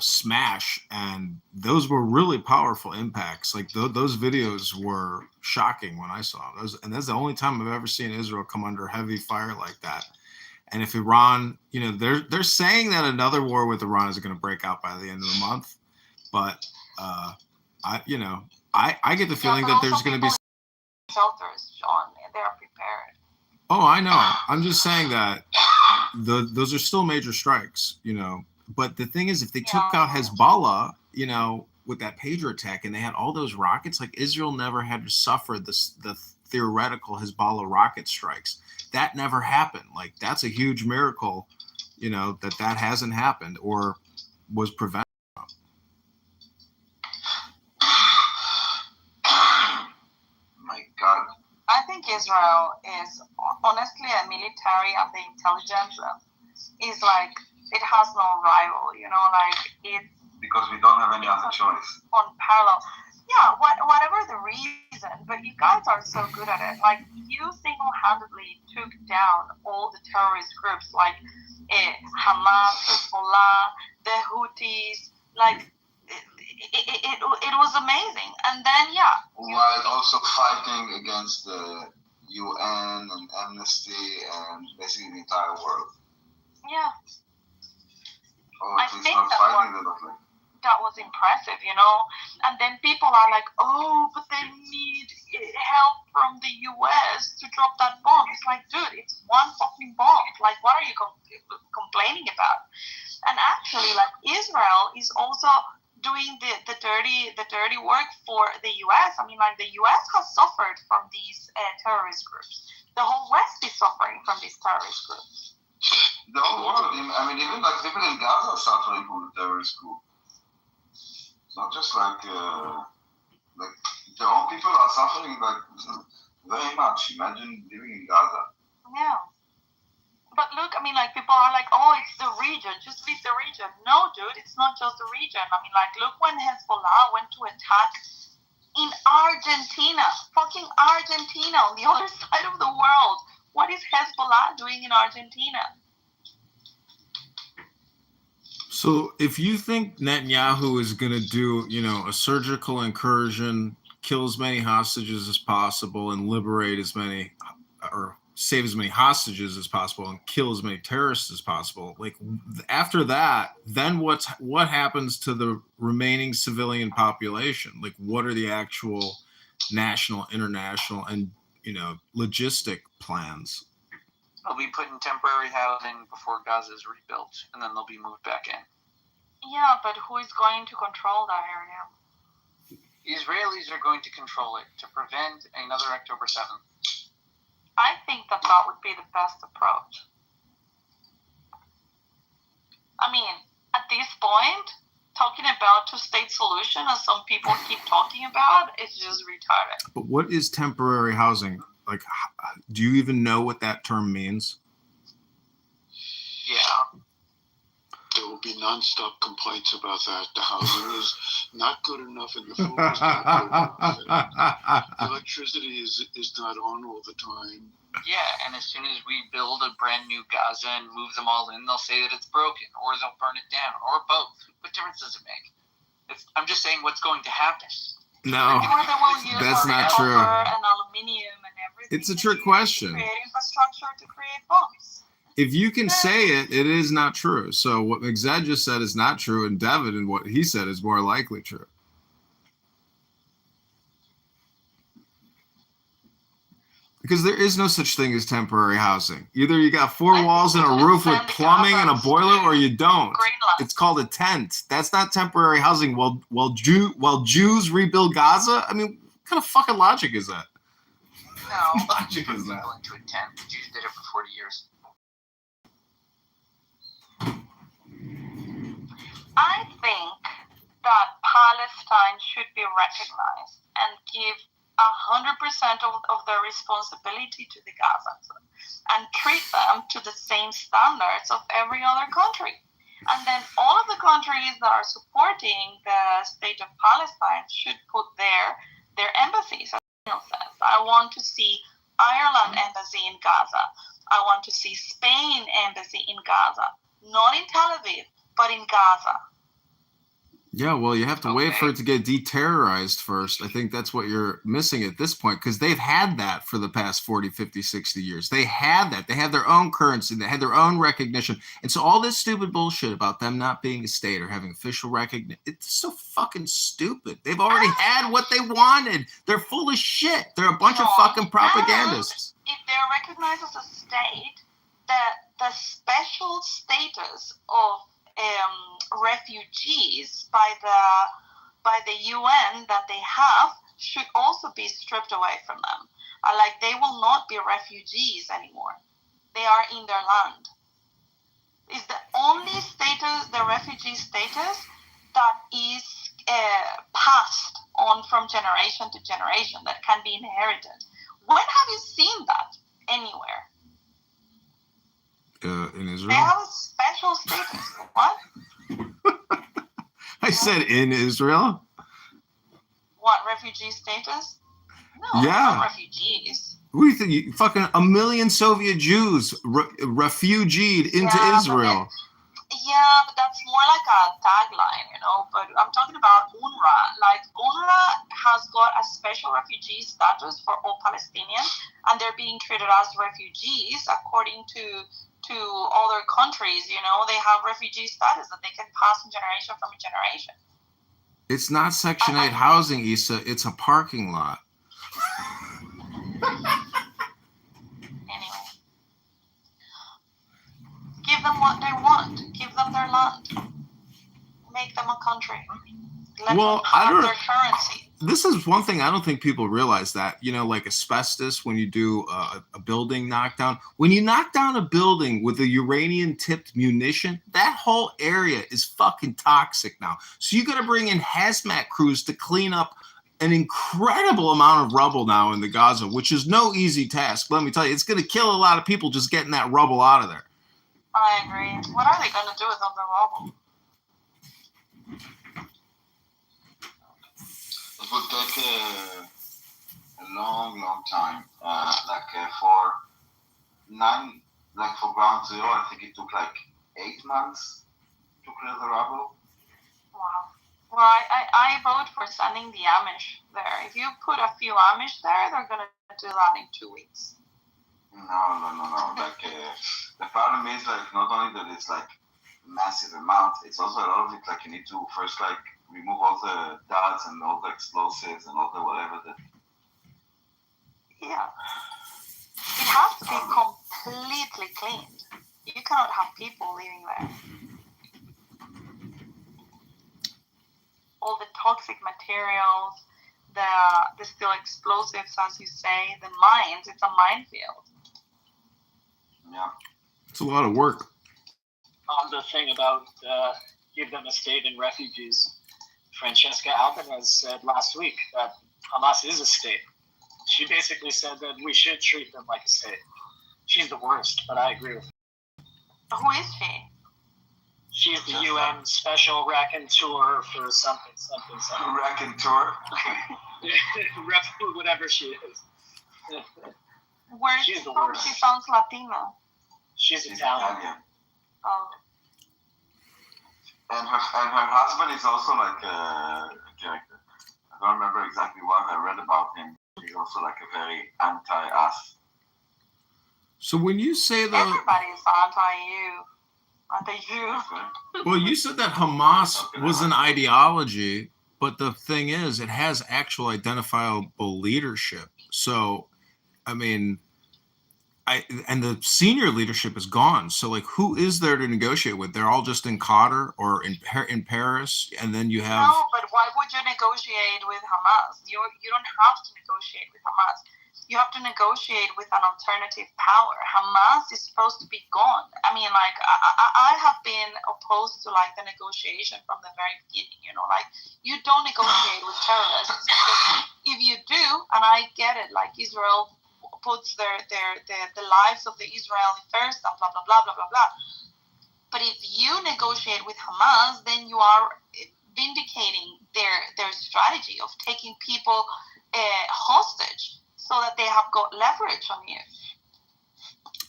G: smash. And those were really powerful impacts. Like those videos were shocking when I saw them. And that's the only time I've ever seen Israel come under heavy fire like that. And if Iran, they're saying that another war with Iran is going to break out by the end of the month. But, I get the feeling that there's going to be
B: shelters, John, and they're prepared.
G: Oh, I know. I'm just saying that those are still major strikes, But the thing is, if they took out Hezbollah, with that pager attack, and they had all those rockets, like Israel never had to suffer the theoretical Hezbollah rocket strikes. That never happened. Like that's a huge miracle, that hasn't happened or was prevented.
B: I think Israel is honestly a military and the intelligence is like it has no rival, like it's
K: because we don't have any other choice.
B: Unparalleled. Yeah, whatever the reason, but you guys are so good at it. Like you single-handedly took down all the terrorist groups like Hamas, Hezbollah, the Houthis, like it was amazing. And then
K: while also fighting against the UN and Amnesty and basically the entire world.
B: Yeah.
K: I think
B: that was impressive, and then people are like, oh, but they need help from the US to drop that bomb. It's like, dude, it's one fucking bomb. Like, what are you complaining about? And actually, like, Israel is also doing the dirty work for the US. I mean, like, the US has suffered from these terrorist groups. The whole West is suffering from these terrorist groups.
K: The whole world. I mean, even like people in Gaza are suffering from the terrorist group. It's not just like their own people are suffering like very much. Imagine living in Gaza.
B: Yeah. But look, I mean, like people are like, oh, it's the region. Just leave the region. No, dude, it's not just the region. I mean, like, look when Hezbollah went to attack in Argentina, fucking Argentina, on the other side of the world. What is Hezbollah doing in Argentina?
G: So if you think Netanyahu is going to do, a surgical incursion, kill as many hostages as possible, and liberate as many, or save as many hostages as possible and kill as many terrorists as possible. Like after that, then what happens to the remaining civilian population? Like what are the actual national, international, and logistic plans?
L: They'll be put in temporary housing before Gaza is rebuilt, and then they'll be moved back in.
B: Yeah, but who is going to control that area?
L: Israelis are going to control it to prevent another October 7th.
B: I think that would be the best approach. I mean, at this point, talking about two-state solution, as some people keep talking about, it's just retarded.
G: But what is temporary housing? Like, do you even know what that term means?
L: Yeah.
J: There will be nonstop complaints about that. The housing is not good enough, and the food is not good enough. The electricity is not on all the time.
L: Yeah, and as soon as we build a brand new Gaza and move them all in, they'll say that it's broken, or they'll burn it down, or both. What difference does it make? I'm just saying what's going to happen.
G: No, that's not true.
B: And aluminium and everything.
G: It's a trick question.
B: Create infrastructure to create bombs.
G: If you can say it, it is not true. So what Mixed just said is not true, and Devin and what he said is more likely true. Because there is no such thing as temporary housing. Either you got four walls and a roof with plumbing and a boiler, or you don't. It's called a tent. That's not temporary housing. While Jews rebuild Gaza, I mean, what kind of fucking logic is that?
L: No.
G: Logic is that?
L: Into a tent. The Jews did it for 40 years.
B: I think that Palestine should be recognized and give 100% of their responsibility to the Gazans and treat them to the same standards of every other country. And then all of the countries that are supporting the state of Palestine should put their embassies, as Daniel says. I want to see Ireland embassy in Gaza. I want to see Spain embassy in Gaza. Not in Tel Aviv, but in Gaza.
G: Yeah, well, you have to wait for it to get deterrorized first. I think that's what you're missing at this point, because they've had that for the past 40, 50, 60 years. They had that. They had their own currency. They had their own recognition. And so all this stupid bullshit about them not being a state or having official recognition, it's so fucking stupid. They've already had what they wanted. They're full of shit. They're a bunch of fucking propagandists.
B: If they're recognized as a state, the special status of refugees by the UN that they have should also be stripped away from them. Like, they will not be refugees anymore. They are in their land. It's the only status, the refugee status, that is passed on from generation to generation, that can be inherited. When have you seen that anywhere?
G: In Israel?
B: They have a special status. What?
G: I said in Israel.
B: What, refugee status? No,
G: yeah.
B: not refugees.
G: What do you think? Fucking 1 million Soviet Jews refugeed into Israel.
B: But that's more like a tagline, But I'm talking about UNRWA. Like, UNRWA has got a special refugee status for all Palestinians, and they're being treated as refugees according to other countries. They have refugee status that they can pass from generation from generation.
G: It's not Section 8 housing, Issa. It's a parking lot.
B: Anyway. Give them what they want. Give them their land. Make them a country. Let them have their currency.
G: This is one thing I don't think people realize, that, like asbestos, when you do a building knockdown, when you knock down a building with a uranium-tipped munition, that whole area is fucking toxic now. So you got to bring in hazmat crews to clean up an incredible amount of rubble now in the Gaza, which is no easy task. Let me tell you, it's going to kill a lot of people just getting that rubble out of there.
B: I agree. What are they going to do with all the rubble?
K: It will take a long time. For ground zero, I think it took 8 months to clear the rubble.
B: Wow. Well, I vote for sending the Amish there. If you put a few Amish there, they're going to do that in 2 weeks.
K: No. Like the problem is like not only that it's like massive amount, it's also a lot of it like you need to first like remove all the darts and all the explosives and all the whatever that.
B: Yeah. It has to be completely cleaned. You cannot have people living there. All the toxic materials, the still explosives, as you say, the mines, it's a minefield.
K: Yeah.
G: It's a lot of work.
M: On the thing about give them a state and refugees, Francesca Albanese said last week that Hamas is a state. She basically said that we should treat them like a state. She's the worst, but I agree with her.
B: Who is she?
M: She's the UN special raconteur for something.
K: Raconteur?
M: Whatever she is.
B: Where is she from? She sounds Latina.
M: She's Italian.
B: Oh.
K: And her husband is also like a character. I don't remember exactly what I read about him. He's also like a very anti-us.
G: So when you say that
B: everybody's anti-you.
G: Well, you said that Hamas was an ideology, but the thing is, it has actual identifiable leadership. So, I mean, and the senior leadership is gone. So, like, who is there to negotiate with? They're all just in Qatar or in Paris, and then you have.
B: No, but why would you negotiate with Hamas? You don't have to negotiate with Hamas. You have to negotiate with an alternative power. Hamas is supposed to be gone. I mean, like, I have been opposed to, like, the negotiation from the very beginning, you know, like, you don't negotiate with terrorists. Because if you do, and I get it, like, Israel puts the lives of the Israeli first and blah, blah, blah, blah, blah, blah. But if you negotiate with Hamas, then you are vindicating their strategy of taking people hostage, so that they have got leverage on you.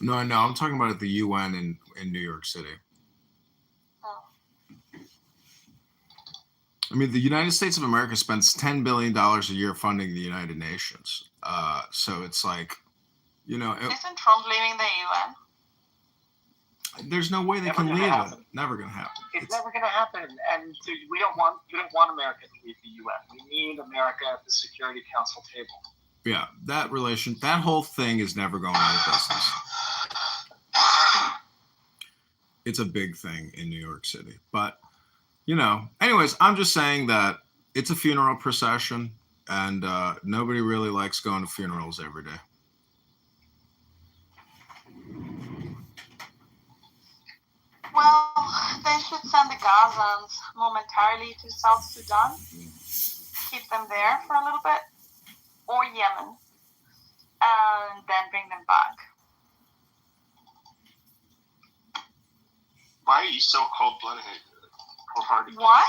G: No, I'm talking about at the UN in New York City.
B: Oh.
G: I mean, the United States of America spends $10 billion a year funding the United Nations. So it's like, you know.
B: Isn't Trump leaving the UN?
G: There's no way they can leave it. Never going to happen.
M: It's never going to happen. And we don't want America to leave the UN. We need America at the Security Council table.
G: Yeah, that whole thing is never going out of business. It's a big thing in New York City. But, you know, anyways, I'm just saying that it's a funeral procession, and nobody really likes going to funerals every day.
B: Well, they should send the Gazans momentarily to South Sudan, keep them there for a little bit, or Yemen, and then bring them back.
F: Why are you so cold-blooded?
B: Why?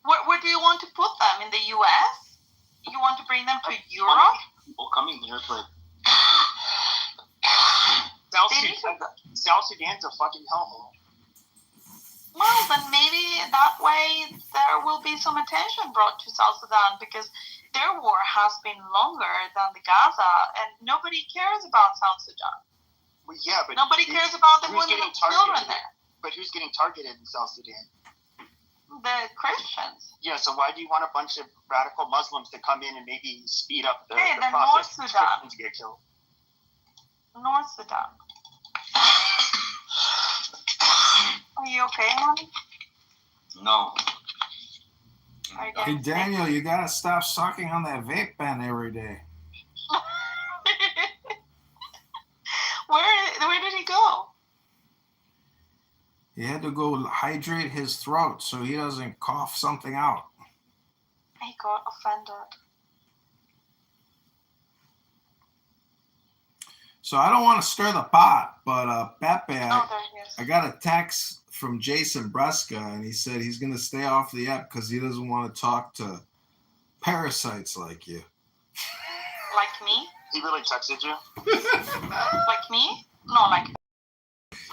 B: Where do you want to put them? In the U.S.? You want to bring them to Europe?
M: People coming here for South Sudan's a fucking hellhole.
B: Well, then maybe that way there will be some attention brought to South Sudan, because their war has been longer than the Gaza, and nobody cares about South Sudan.
M: Well, yeah, but
B: nobody cares about the women and children there.
M: But who's getting targeted in South Sudan?
B: The Christians.
M: Yeah, so why do you want a bunch of radical Muslims to come in and maybe speed up the
B: North
M: process
B: Sudan.
M: Christians get killed?
B: North Sudan. Are you okay, honey?
K: No.
G: Hey, Daniel, you gotta stop sucking on that vape pen every day.
B: Where did he go?
G: He had to go hydrate his throat so he doesn't cough something out.
B: He got offended.
G: So I don't want to stir the pot, but Pepe,
B: there he is.
G: I got a text from Jason Breska, and he said he's going to stay off the app because he doesn't want to talk to parasites like you.
B: Like me?
M: He really texted you?
B: Like me? No, like.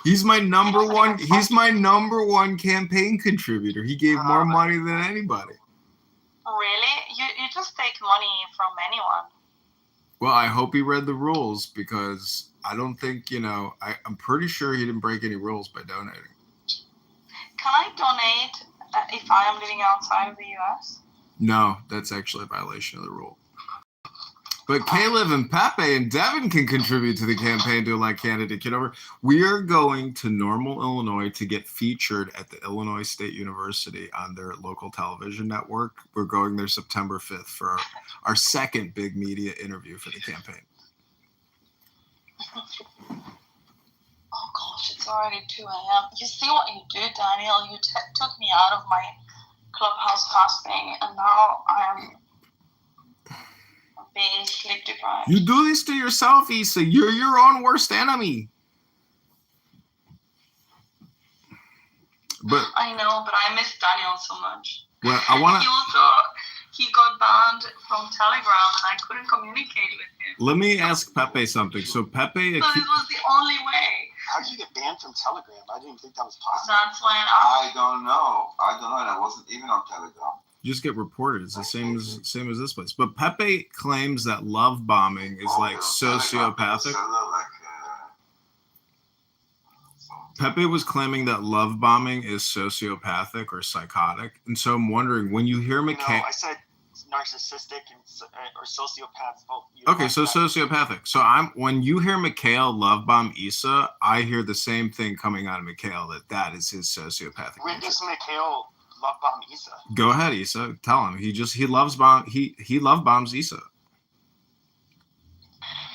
G: He's my number one. He's my number one campaign contributor. He gave more money than anybody.
B: Really? You just take money from anyone.
G: Well, I hope he read the rules because I don't think, I'm pretty sure he didn't break any rules by donating.
B: Can I donate if I am living outside of the US?
G: No, that's actually a violation of the rule. But Caleb and Pepe and Devin can contribute to the campaign to elect candidate Kitover. We are going to Normal, Illinois to get featured at the Illinois State University on their local television network. We're going there September 5th for our second big media interview for the campaign.
B: Oh gosh, it's already 2 a.m. You see what you do, Daniel? You took me out of my clubhouse fasting, and now I'm being sleep deprived.
G: You do this to yourself, Issa. You're your own worst enemy. But
B: I know, but I miss Daniel so much.
G: Well, I want to.
B: He got banned from Telegram, and I couldn't communicate with him.
G: Let me ask Pepe something. So Pepe.
B: So this was the only way.
H: How did you get banned from Telegram? I didn't think that was possible.
B: That's when
K: I don't know, and I wasn't even on Telegram.
G: You just get reported. It's the same as this place. But Pepe claims that love bombing is like sociopathic. Pepe was claiming that love bombing is sociopathic or psychotic, and so I'm wondering when you hear
H: No, I said narcissistic or sociopaths.
G: Okay, so sociopathic. So when you hear Mikhail love bomb Issa, I hear the same thing coming out of Mikhail that is his sociopathic.
H: When does Mikhail love bomb Issa?
G: Go ahead, Issa. Tell him he love bombs Issa.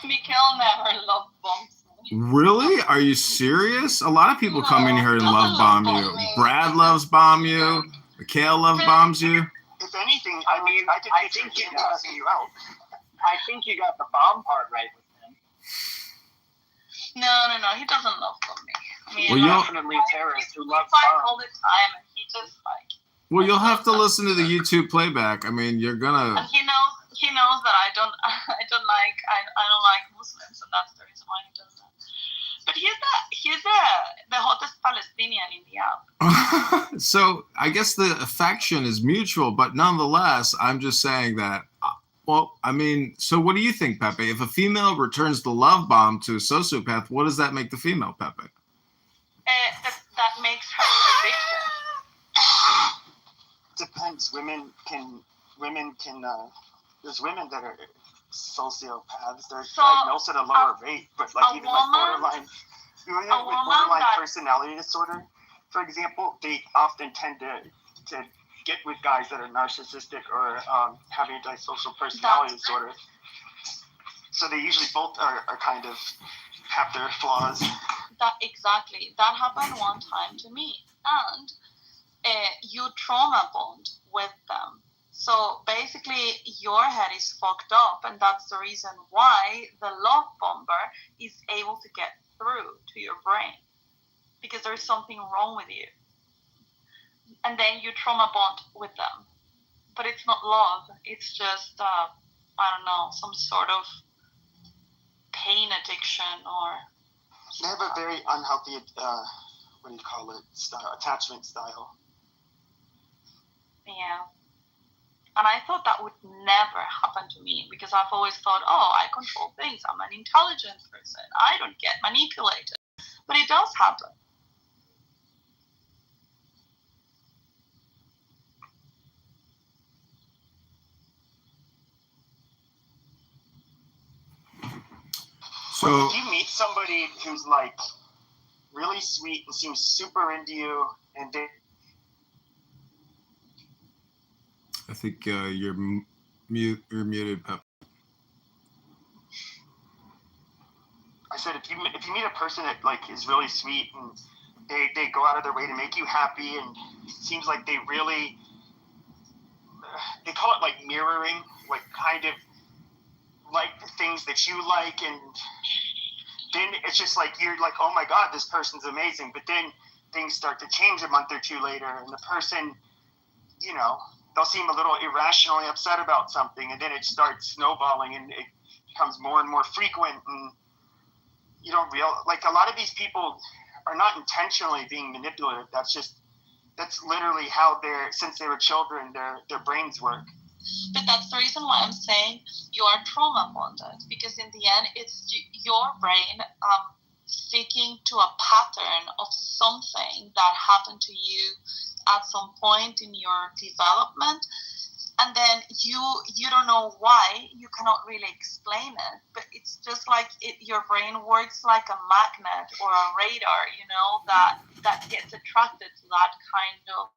B: Mikhail never love bombs.
G: Really? Are you serious? A lot of people come in here and love bomb you. Brad loves bomb you. Mikhail love bombs you.
H: If anything, I think you got you out.
M: I think you got the bomb part right with him.
B: No. He doesn't love me. I mean,
G: Well,
M: definitely terrorist who loves
B: fight
M: bombs.
B: all the time, and he just like.
G: Well, you'll have to listen to the YouTube playback. I mean, you're gonna.
B: And he knows that I don't like Muslims, and that's the reason why he does that. But he's the hottest Palestinian in the app.
G: So I guess the affection is mutual, but nonetheless, I'm just saying that. Well, I mean, so what do you think, Pepe? If a female returns the love bomb to a sociopath, what does that make the female, Pepe?
B: That makes her the victim.
H: Depends. Women can. There's women that are sociopaths. They're diagnosed at a lower rate, but like borderline personality disorder, for example, they often tend to get with guys that are narcissistic or have antisocial personality disorder. So they usually both are kind of have their flaws.
B: Exactly. That happened one time to me, and you trauma bond with them. So basically, your head is fucked up, and that's the reason why the love bomber is able to get through to your brain, because there's something wrong with you. And then you trauma bond with them. But it's not love, it's just, some sort of pain addiction or...
H: They have a very unhealthy, attachment style.
B: Yeah. And I thought that would never happen to me because I've always thought, I control things. I'm an intelligent person. I don't get manipulated. But it does happen.
G: So
H: if you meet somebody who's like really sweet and seems super into you, and they...
G: I think you're muted, Pep.
H: I said if you meet a person that like is really sweet and they go out of their way to make you happy, and it seems like they really they call it like mirroring, like kind of like the things that you like, and then it's just like you're like, oh my god, this person's amazing, but then things start to change a month or two later, and the person, they'll seem a little irrationally upset about something, and then it starts snowballing, and it becomes more and more frequent, and you don't like a lot of these people are not intentionally being manipulative. That's literally how since they were children, their brains work.
B: But that's the reason why I'm saying you are trauma bonded, because in the end, it's your brain sticking to a pattern of something that happened to you at some point in your development, and then you don't know why, you cannot really explain it, but it's just like your brain works like a magnet or a radar, you know, that gets attracted to that kind of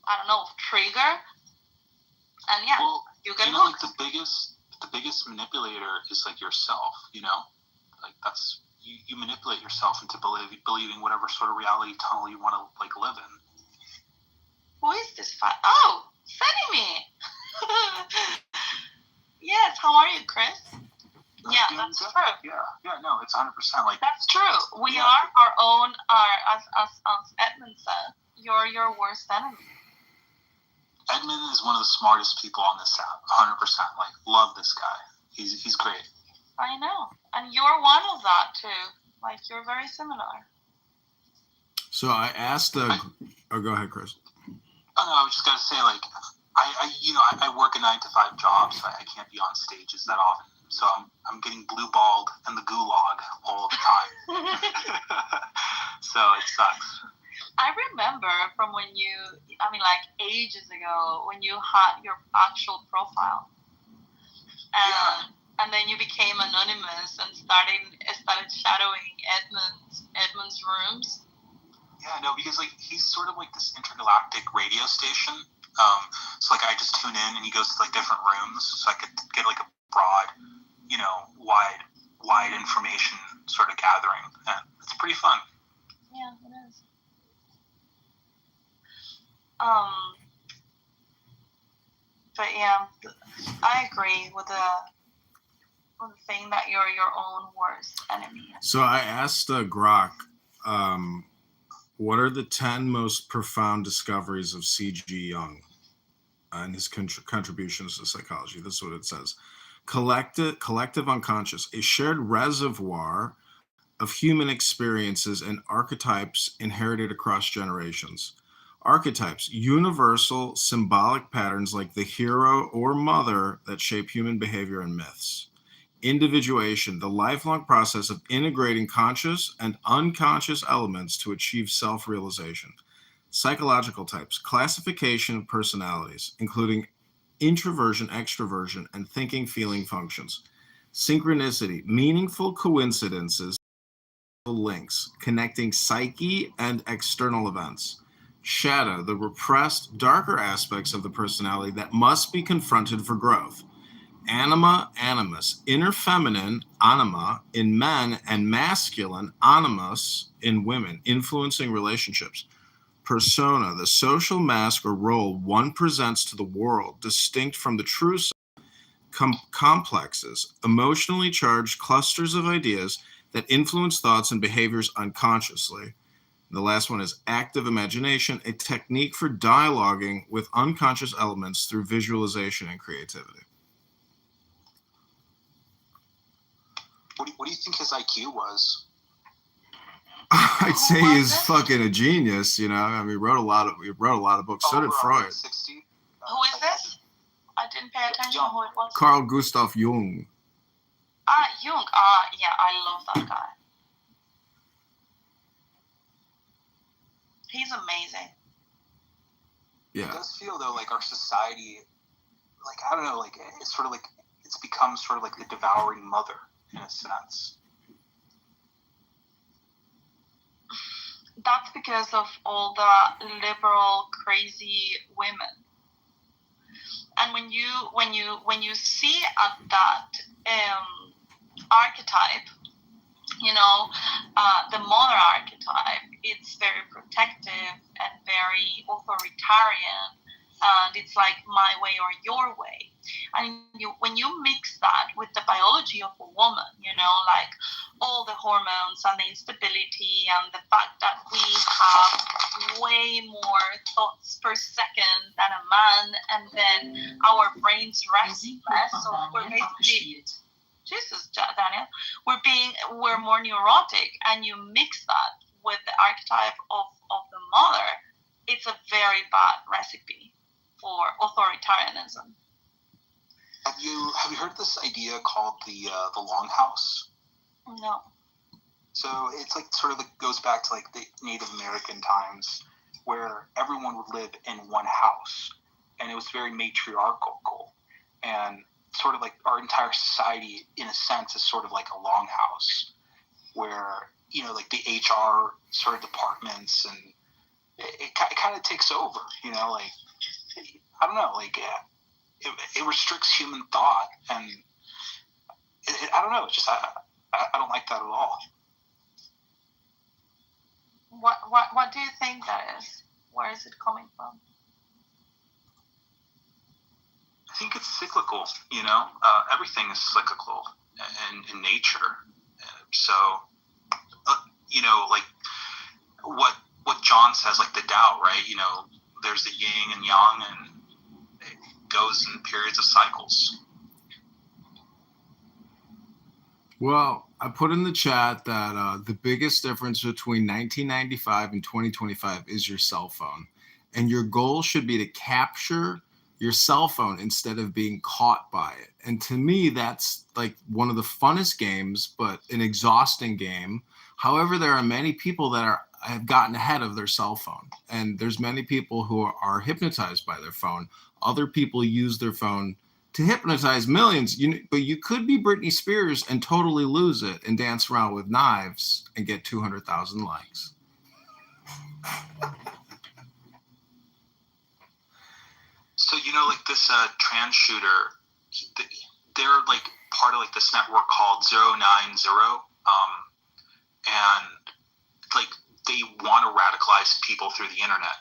B: I don't know, trigger. And yeah,
N: well,
B: you get
N: like
B: hooked.
N: the biggest manipulator is like yourself, you know, like that's you manipulate yourself into believing whatever sort of reality tunnel you want to like live in.
B: Who is this Oh, Sunny. Yes, how are you, Chris? Yeah, that's true.
N: Yeah, no, it's 100% like
B: that's true. We are our own, as Edmund said, you're your worst enemy.
N: Edmund is one of the smartest people on this app, 100%. Like, love this guy. He's great.
B: I know, and you're one of that too. Like, you're very similar.
G: So I asked oh, go ahead, Chris.
N: Oh no, I was just gonna say, like, I work a 9-to-5 job, so I can't be on stages that often. So I'm getting blue balled in the gulag all the time. So it sucks.
B: I remember from when like ages ago, when you had your actual profile, and then you became anonymous and started shadowing Edmund's rooms.
N: Yeah, no, because like he's sort of like this intergalactic radio station. So like I just tune in and he goes to like different rooms, so I could get like a broad, you know, wide information sort of gathering. And it's pretty fun.
B: Yeah, it is. But yeah, I agree with the thing that you're your own worst enemy.
G: So I asked Grok, what are the 10 most profound discoveries of C.G. Jung and his contributions to psychology? This is what it says. Collective unconscious, a shared reservoir of human experiences and archetypes inherited across generations. Archetypes, universal symbolic patterns like the hero or mother that shape human behavior and myths. Individuation, the lifelong process of integrating conscious and unconscious elements to achieve self-realization. Psychological types, classification of personalities, including introversion, extroversion, and thinking, feeling functions. Synchronicity, meaningful coincidences, links, connecting psyche and external events. Shadow, the repressed, darker aspects of the personality that must be confronted for growth. Anima, animus, inner feminine, anima, in men, and masculine, animus, in women, influencing relationships. Persona, the social mask or role one presents to the world, distinct from the true self. Complexes, emotionally charged clusters of ideas that influence thoughts and behaviors unconsciously. The last one is active imagination, a technique for dialoguing with unconscious elements through visualization and creativity.
N: What do you think his IQ was?
G: I'd say he's fucking a genius, you know. I mean, he wrote a lot of books. So did Freud.
N: 60?
B: Who is this? I didn't pay attention to who it was.
G: Carl Gustav Jung.
B: Jung. Yeah, I love that guy. He's amazing.
G: Yeah.
N: It does feel though like our society, like I don't know, like it's sort of like it's become sort of like the devouring mother in a sense.
B: That's because of all the liberal, crazy women. And when you see that archetype, you know, the mother archetype, it's very protective and very authoritarian, and it's like my way or your way. And when you mix that with the biology of a woman, you know, like all the hormones and the instability and the fact that we have way more thoughts per second than a man, and then our brains rest less, so we're basically, Jesus, Daniel, we're more neurotic, and you mix that with the archetype of the mother, it's a very bad recipe. for authoritarianism.
N: Have you heard this idea called the longhouse?
B: No.
N: So it's like sort of goes back to like the Native American times, where everyone would live in one house, and it was very matriarchal, and sort of like our entire society, in a sense, is sort of like a longhouse, where like the HR sort of departments, and it kind of takes over, like I don't know, like it restricts human thought, and I don't know, it's just I don't like that at all.
B: What do you think that is? Where is it coming from?
N: I think it's cyclical, everything is cyclical in nature. So, like what John says, like the Tao, right? There's the yin and yang, and it goes in periods of cycles.
G: Well, I put in the chat that the biggest difference between 1995 and 2025 is your cell phone. And your goal should be to capture your cell phone instead of being caught by it. And to me, that's like one of the funnest games, but an exhausting game. However, there are many people that have gotten ahead of their cell phone. And there's many people who are hypnotized by their phone. Other people use their phone to hypnotize millions, but you could be Britney Spears and totally lose it and dance around with knives and get 200,000 likes.
N: So, like this trans shooter, they're like part of like this network called 090, and like they want to radicalize people through the internet.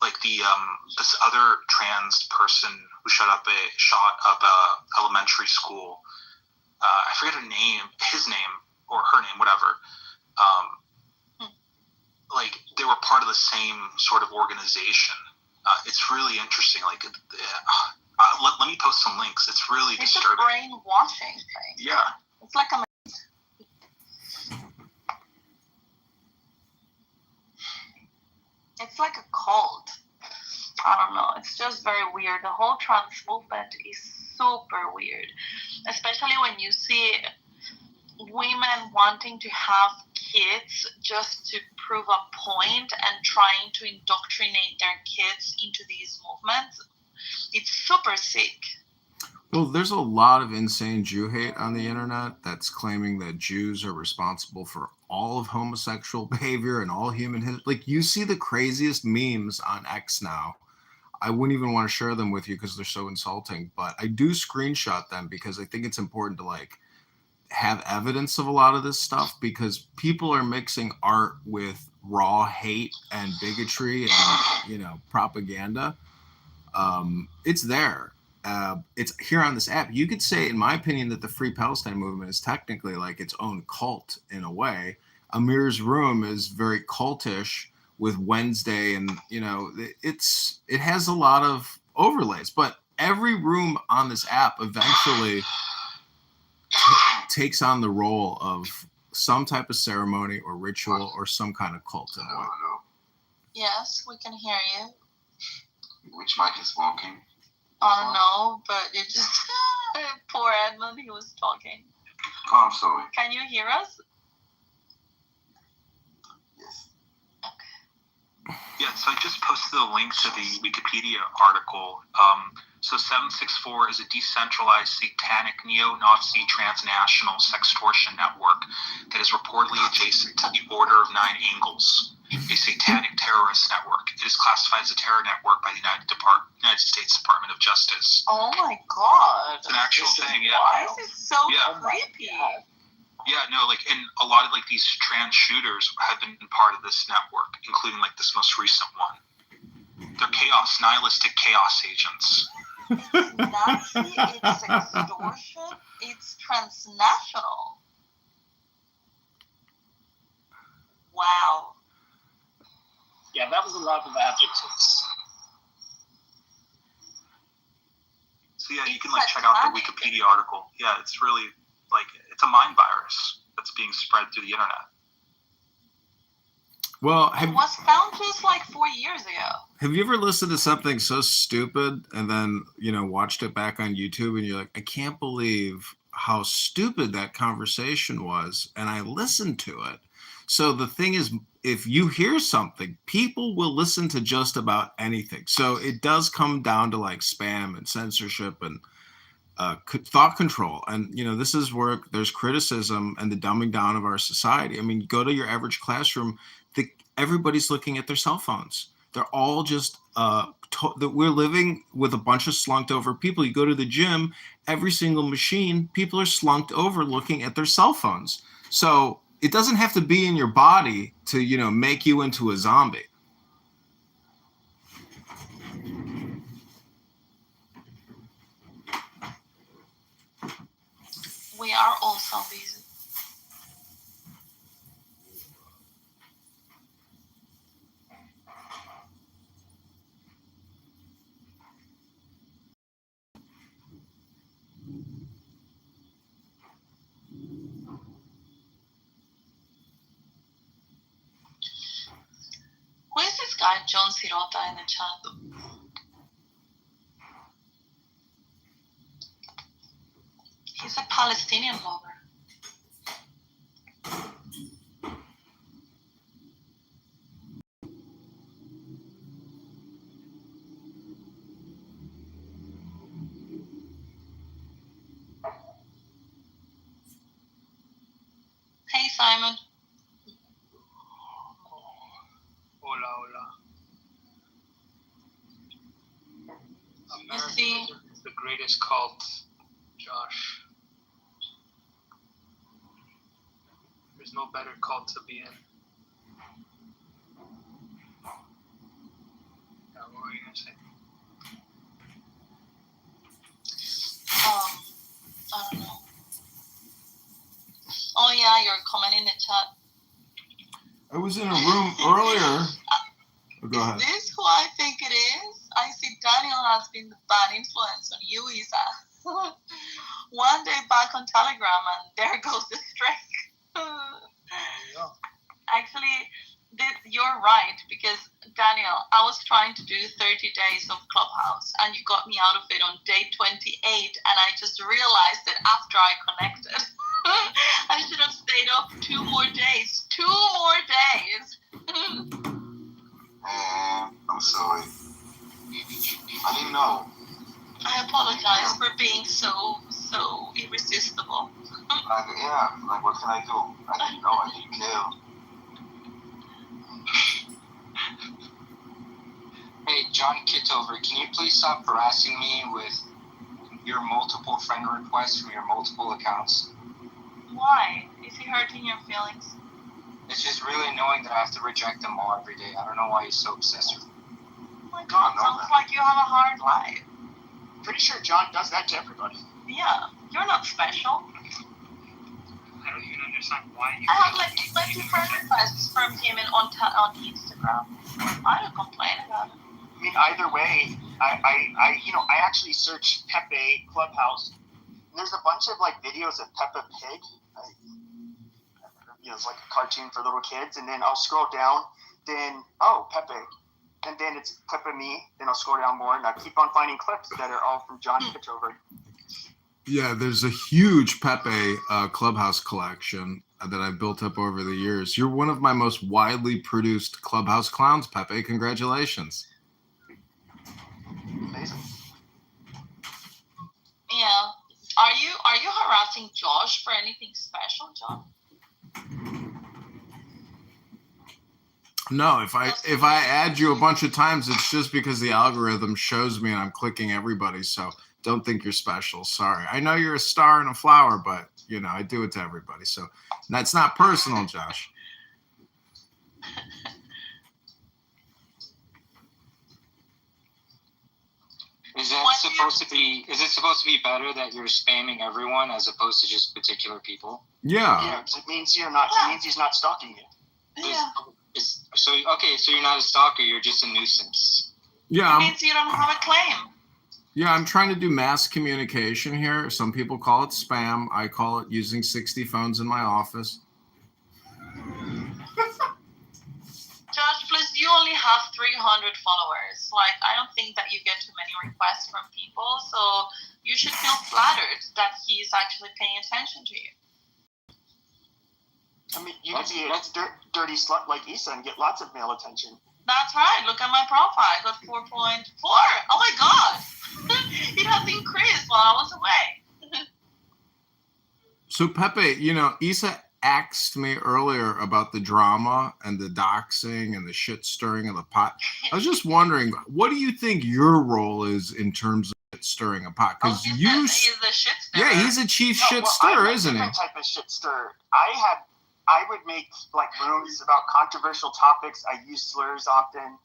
N: Like this other trans person who shot up a elementary school. I forget his name or her name, whatever. Like they were part of the same sort of organization. It's really interesting. Like, let me post some links. It's really disturbing.
B: It's a brainwashing thing.
N: Yeah.
B: It's like it's like a cult. I don't know. It's just very weird. The whole trans movement is super weird, especially when you see women wanting to have kids just to prove a point and trying to indoctrinate their kids into these movements. It's super sick.
G: Well, there's a lot of insane Jew hate on the internet that's claiming that Jews are responsible for all of homosexual behavior and all human history. Like, you see the craziest memes on X now. I wouldn't even want to share them with you because they're so insulting, but I do screenshot them because I think it's important to like have evidence of a lot of this stuff, because people are mixing art with raw hate and bigotry and propaganda. It's there. It's here on this app. You could say, in my opinion, that the Free Palestine movement is technically like its own cult in a way. Amir's Room is very cultish with Wednesday, and it has a lot of overlays. But every room on this app eventually takes on the role of some type of ceremony or ritual or some kind of cult in a way.
B: Yes, we can hear you.
K: Which mic is working?
B: I don't know, but it just poor Edmund, he was talking.
K: Oh, I'm sorry.
B: Can you hear us?
K: Yes.
B: Okay.
N: Yeah, so I just posted a link to the Wikipedia article. So 764 is a decentralized satanic neo-Nazi transnational sextortion network that is reportedly adjacent to the Order of Nine Angles, a satanic terrorist network. It is classified as a terror network by the United States Department of Justice.
B: Oh my God!
N: It's an actual thing, yeah.
B: Why is it so creepy?
N: Yeah, no, like, and a lot of like these trans shooters have been part of this network, including like this most recent one. They're nihilistic chaos agents.
B: It's Nazi, it's extortion, it's transnational. Wow.
M: Yeah, that was a lot of adjectives.
N: So yeah, you can like check out the Wikipedia article. Yeah, it's really like, it's a mind virus that's being spread through the internet.
G: Well,
B: It was found just like 4 years ago.
G: have you ever listened to something so stupid and then, watched it back on YouTube and you're like, I can't believe how stupid that conversation was, and I listened to it. So the thing is, if you hear something, people will listen to just about anything. So it does come down to like spam and censorship and thought control. And, this is where there's criticism and the dumbing down of our society. I mean, go to your average classroom, everybody's looking at their cell phones. They're all just, we're living with a bunch of slunked over people. You go to the gym, every single machine, people are slunked over looking at their cell phones. So it doesn't have to be in your body to, make you into a zombie.
B: We are all zombies. Who is this guy, John Sirota, in the chat? He's a Palestinian lover. Hey, Simon.
L: Hola, hola. America is the greatest cult, Josh. There's no better cult to be in. Yeah, what were you gonna say?
B: I don't know. Oh yeah, you're commenting in the chat.
G: I was in a room earlier. Go ahead.
B: Is this who I think it is? I see Daniel has been the bad influence on you, Isa. One day back on Telegram and there goes the streak. Actually, you're right, because Daniel, I was trying to do 30 days of Clubhouse and you got me out of it on day 28, and I just realized that after I connected, I should have stayed up 2 more days. 2 more days!
K: I'm sorry. I didn't know.
B: I apologize for being so irresistible.
K: Like what can I do? I didn't know, I didn't care.
L: Hey, John Kitover, can you please stop harassing me with your multiple friend requests from your multiple accounts?
B: Why? Is he hurting your feelings?
L: It's just really annoying that I have to reject them all every day. I don't know why you're so obsessed with them.
B: Oh my God, sounds like you have a hard life.
O: Pretty sure John does that to everybody.
B: Yeah, you're not special.
L: I don't even understand why you...
B: I have like 20 friend requests from him on Instagram. I don't complain about it.
O: I mean, either way, I actually searched Pepe Clubhouse. And there's a bunch of like videos of Peppa Pig. It's like a cartoon for little kids. And then I'll scroll down, then Pepe, and then it's a clip of me. Then I'll scroll down more, and I keep on finding clips that are all from John Kitover.
G: Yeah, there's a huge Pepe Clubhouse collection that I've built up over the years. You're one of my most widely produced Clubhouse clowns, Pepe. Congratulations.
O: Amazing.
B: Yeah. Are you harassing Josh for anything special, John?
G: No, if I add you a bunch of times, it's just because the algorithm shows me and I'm clicking everybody. So don't think you're special. Sorry. I know you're a star and a flower, but I do it to everybody. So that's not personal, Josh.
L: Is it supposed to be better that you're spamming everyone as opposed to just particular people?
G: Yeah.
O: Yeah, it means you're not. It means he's not stalking you.
B: Yeah.
L: So you're not a stalker. You're just a nuisance.
G: Yeah.
B: It means you don't have a claim.
G: Yeah, I'm trying to do mass communication here. Some people call it spam. I call it using 60 phones in my office.
B: only have 300 followers. Like, I don't think that you get too many requests from people, so you should feel flattered that he's actually paying attention to you.
O: I mean, you could be a dirty slut like Issa and get lots of male attention.
B: That's right. Look at my profile. I got 4.4. Oh my god. It has increased while I was away.
G: So Pepe, you know, Issa asked me earlier about the drama and the doxing and the shit stirring of the pot. I was just wondering, what do you think your role is in terms of stirring a pot? Because
B: he's the shit stirrer.
G: yeah, he's a chief shit stirrer, isn't he?
O: I'm a different type of shit stirrer. I would make like rooms about controversial topics. I use slurs often.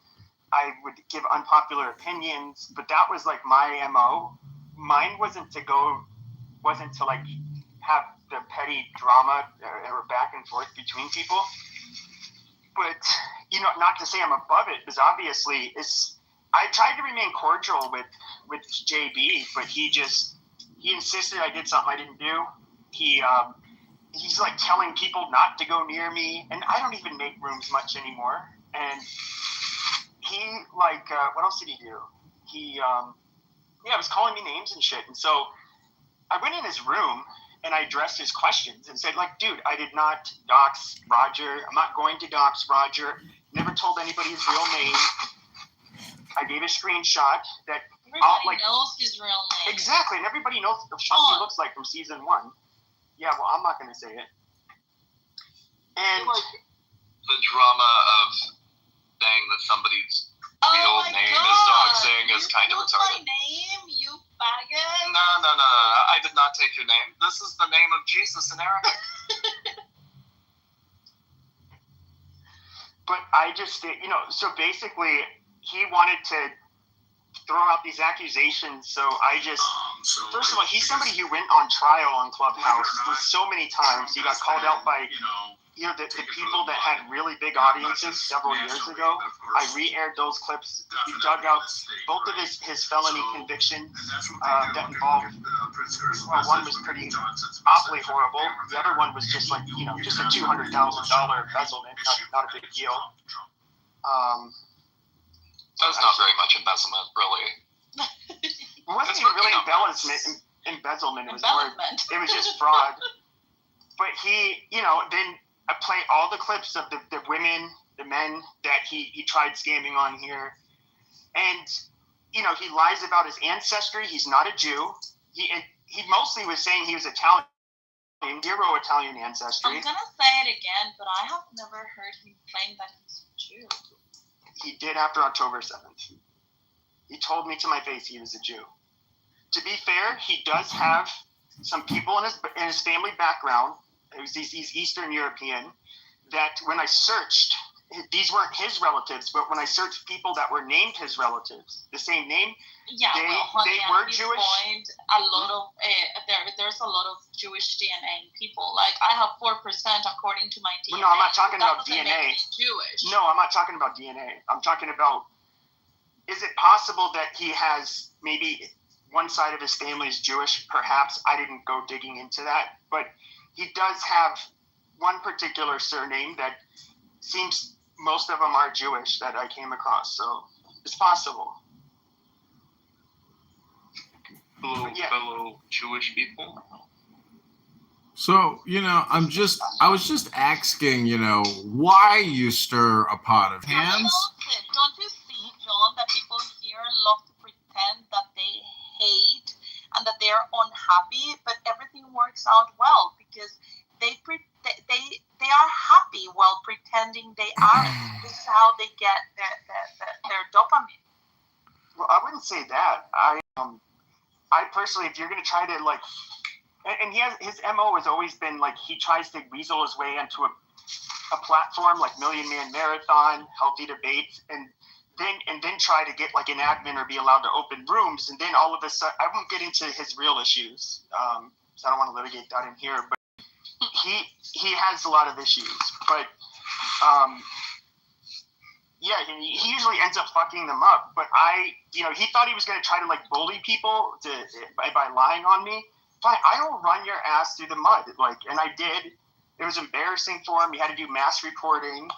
O: I would give unpopular opinions, but that was like my MO. Mine wasn't to like have the petty drama or back and forth between people. But, you know, not to say I'm above it, because obviously I tried to remain cordial with JB, but he insisted I did something I didn't do. He's like telling people not to go near me, and I don't even make rooms much anymore. And he like, what else did he do? He was calling me names and shit. And so I went in his room and I addressed his questions and said, like, dude, I did not dox Roger. I'm not going to dox Roger. Never told anybody his real name. I gave a screenshot that
B: everybody knows his real name.
O: Exactly, and everybody knows what he looks like from season 1. Yeah, well, I'm not going to say it. And
P: like the drama of saying that somebody's real name is doxing is kind of retarded.
B: My name, you faggot.
P: No. I did not take your name. This is the name of Jesus in Arabic.
O: But I just, you know, so basically he wanted to throw out these accusations. So I just, first of all, he's somebody who went on trial on Clubhouse so many times. He got called out by, you know, the people that had really big audiences several years ago. I re-aired those clips. He dug out both of his felony convictions that involved, well, one was pretty awfully horrible. The other one was just like, you know, just a $200,000 embezzlement, not a big deal.
P: That's not very much embezzlement, really.
O: It wasn't even really embezzlement. It was just fraud. But he, you know, then I play all the clips of the women, the men that he tried scamming on here. And, you know, he lies about his ancestry. He's not a Jew. He mostly was saying he was Italian, zero Italian ancestry.
B: I'm going to say it again, but I have never heard him claim that he's a Jew.
O: He did after October 7th. He told me to my face he was a Jew. To be fair, he does have some people in his family background. He's Eastern European. That when I searched, these weren't his relatives, but when I searched people that were named his relatives, the same name, they were Jewish.
B: Point, a lot of there's a lot of Jewish DNA in people. Like I have 4% according to my DNA.
O: No, I'm not talking about DNA.
B: Jewish.
O: No, I'm not talking about DNA. I'm talking about, is it possible that he has maybe one side of his family is Jewish? Perhaps. I didn't go digging into that, but he does have one particular surname that seems most of them are Jewish that I came across. So it's possible.
P: Fellow Jewish people.
G: So, you know, I was just asking, you know, why you stir a pot of hands.
B: Don't you see, John, that people here love to pretend that they hate and that they're unhappy, but everything works out well because they are happy while pretending they aren't. This is how they get their dopamine.
O: Well, I wouldn't say that. I personally, if you're going to try to like, and his MO has always been like he tries to weasel his way into a platform like Million Man Marathon, Healthy Debates, and then try to get like an admin or be allowed to open rooms, and then all of a sudden, I won't get into his real issues, so I don't want to litigate that in here, but he has a lot of issues, but yeah, he usually ends up fucking them up. But he thought he was going to try to like bully people by lying on me. Fine, I will run your ass through the mud, like, and I did. It was embarrassing for him. He had to do mass reporting.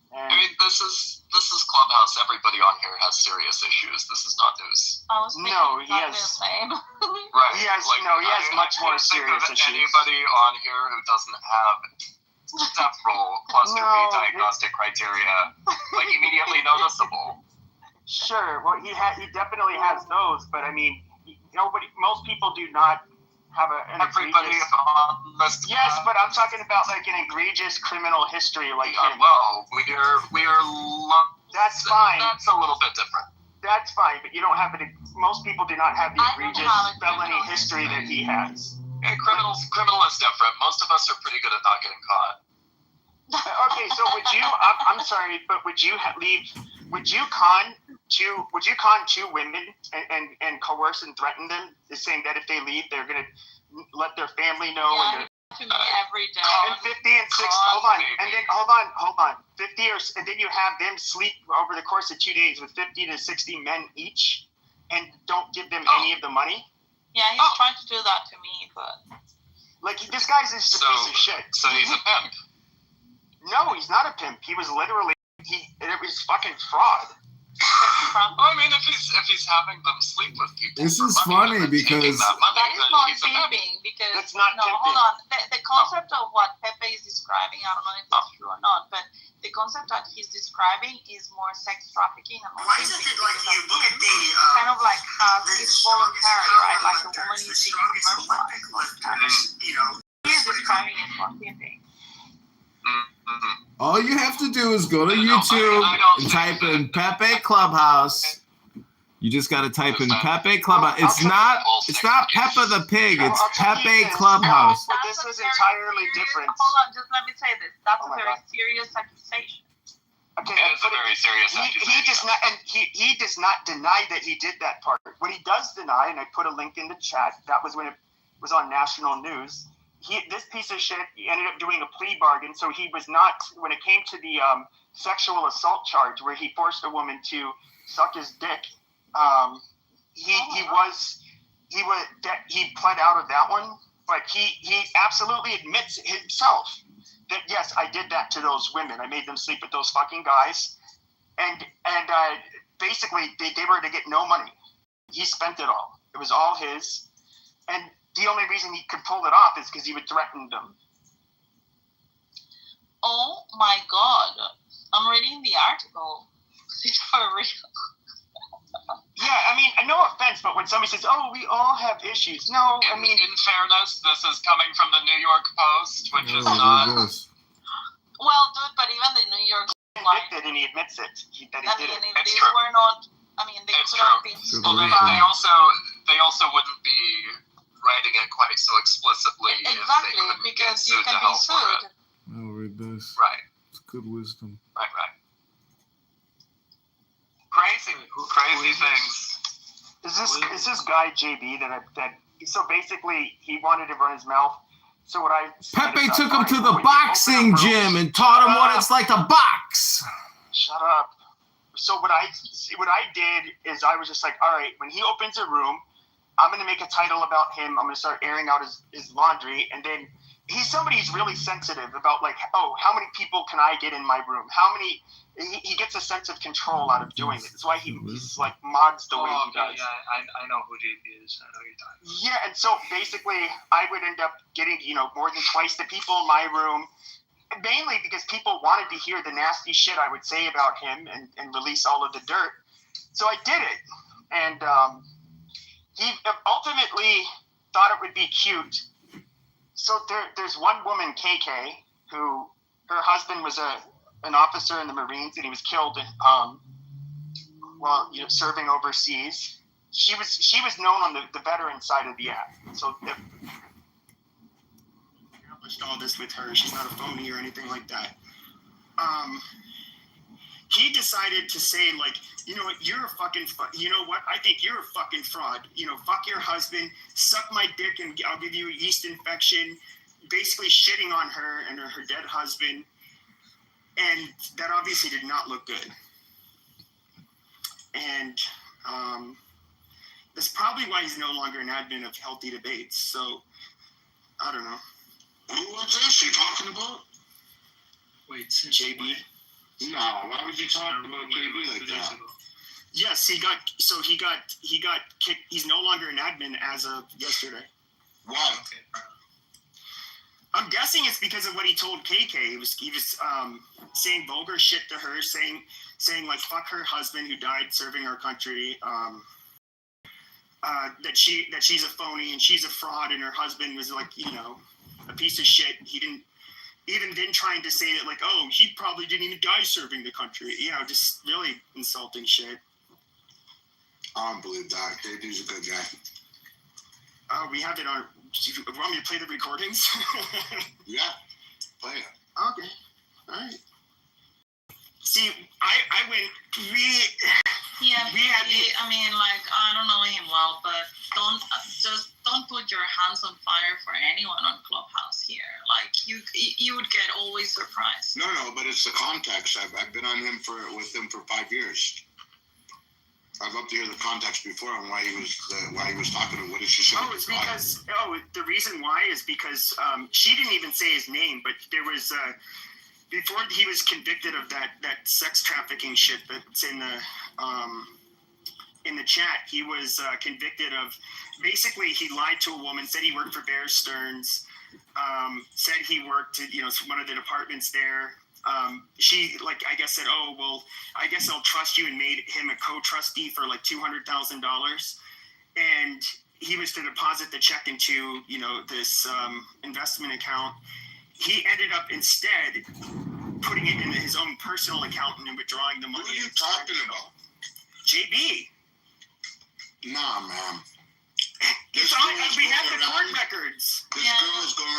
O: And
P: I mean, this is Clubhouse. Everybody on here has serious issues. This is not news.
B: I was thinking
O: No, he
B: exactly
O: has-
B: the same.
P: Right.
O: He has much more serious
P: think of
O: issues.
P: anybody on here who doesn't have several cluster B
O: No,
P: diagnostic criteria, like immediately noticeable.
O: Sure. Well, he definitely has those, but I mean, most people do not have an
P: Everybody
O: egregious.
P: on this.
O: Yes, but I'm talking about like an egregious criminal history like him.
P: Well, we are.
O: That's fine.
P: That's a little bit different.
O: That's fine, but you don't have it. Most people do not have the
B: I don't
O: egregious
B: have a
O: felony
B: criminal
O: history that he has.
P: Yeah, criminal is different. Most of us are pretty good at not getting caught.
O: Okay, so would you? I'm sorry, but would you Would you con two women and coerce and threaten them, saying that if they leave, they're gonna let their family know?
B: Yeah,
O: and
B: to me every day.
O: and 50 and 6. Hold on, and then hold on. 50 and then you have them sleep over the course of 2 days with 50 to 60 men each, and don't give them any of the money.
B: Yeah, he's trying to do that to me, but
O: like this guy's just a piece of shit.
P: So he's a pimp.
O: No, he's not a pimp. He was literally it was fucking fraud.
P: I mean, if he's having them sleep with people.
G: This is funny because
B: that is not pimping. Because
O: that's not
B: no,
O: pimping.
B: hold on. The concept of what Pepe is describing, I don't know if it's true or not, but the concept that he's describing is more sex trafficking and more pimping.
Q: Like you look at the
B: kind of like how it's voluntary, right? Like the woman is being commercialized. He's describing it more pimping.
G: all you have to do is go to YouTube and type in Pepe Clubhouse. You just got to type in Pepe Clubhouse. It's not Peppa the Pig. It's Pepe Clubhouse.
O: But this is entirely different.
B: Hold on, just let me say this. That's a very serious accusation.
O: Okay,
P: it is a very serious accusation.
O: He does not deny that he did that part. What he does deny, and I put a link in the chat, that was when it was on national news. This piece of shit ended up doing a plea bargain, so he was not, when it came to the sexual assault charge where he forced a woman to suck his dick, he pled out of that one, but he absolutely admits himself that yes, I did that to those women. I made them sleep with those fucking guys, and basically they were to get no money. He spent it all. It was all his, and the only reason he could pull it off is because he would threaten them.
B: Oh my God! I'm reading the article. It's for real.
O: Yeah, I mean, no offense, but when somebody says, "Oh, we all have issues," no, I mean,
P: in fairness, this is coming from the New York Post, which is not.
B: Well, dude, but even the New York
O: convicted, and he admits it. They
B: were not. I mean, they could have been.
P: Well, they also wouldn't be writing it quite so explicitly.
B: Exactly, because you can be sued.
G: I'll read this.
P: Right.
G: It's good wisdom.
P: Right. Crazy things.
O: Is this guy JB that so basically he wanted to run his mouth. So what I
G: Pepe took him to the boxing gym and taught him what it's like to box.
O: Shut up. So what I did is I was just like, all right, when he opens a room, I'm going to make a title about him. I'm going to start airing out his laundry. And then he's somebody who's really sensitive about like, oh, how many people can I get in my room? He gets a sense of control out of doing it. That's why he's like mods the way he does.
M: Yeah, I know who JP is. I know you're talking about.
O: Yeah, and so basically I would end up getting, more than twice the people in my room, mainly because people wanted to hear the nasty shit I would say about him and release all of the dirt. So I did it. And he ultimately thought it would be cute. So there's one woman, KK, who her husband was an officer in the Marines, and he was killed while serving overseas. She was known on the veteran side of the app. So accomplished all this with her. She's not a phony or anything like that. He decided to say, like, you know what, you're a fucking, you know what, I think you're a fucking fraud. Fuck your husband, suck my dick and I'll give you a yeast infection, basically shitting on her and her dead husband. And that obviously did not look good. And that's probably why he's no longer an admin of Healthy Debates. So, I don't know.
Q: Who was this you talking about?
O: Wait, JB.
C: No, why would you talk about KB like that?
O: Yes, he got kicked. He's no longer an admin as of yesterday.
C: Why?
O: I'm guessing it's because of what he told KK. He was saying vulgar shit to her, saying like fuck her husband who died serving our country. That she's a phony and she's a fraud, and her husband was like, you know, a piece of shit. He didn't trying to say that like, oh, he probably didn't even die serving the country. You know, just really insulting shit.
C: I don't believe that. KD's a good guy.
O: We have it on. You want me to play the recordings?
C: Yeah, play it.
O: Okay. All right. See, I went.
B: I mean, like, I don't know him well, but don't put your hands on fire for anyone on Clubhouse here. Like, you would get always surprised.
C: No, but it's the context. I've been on him with him for 5 years. I'd love to hear the context before on why he was talking to what did she say?
O: Oh, it's because the reason why is because she didn't even say his name, but there was before he was convicted of that sex trafficking shit that's in the chat. He was convicted of basically he lied to a woman, said he worked for Bear Stearns, said he worked at one of the departments there. She I guess said, oh well, I guess I'll trust you, and made him a co-trustee for like $200,000, and he was to deposit the check into this investment account. He ended up instead putting it in his own personal account and withdrawing the money.
C: Who are you talking about?
O: JB.
C: Nah, man.
O: We have the court records.
C: This girl is going around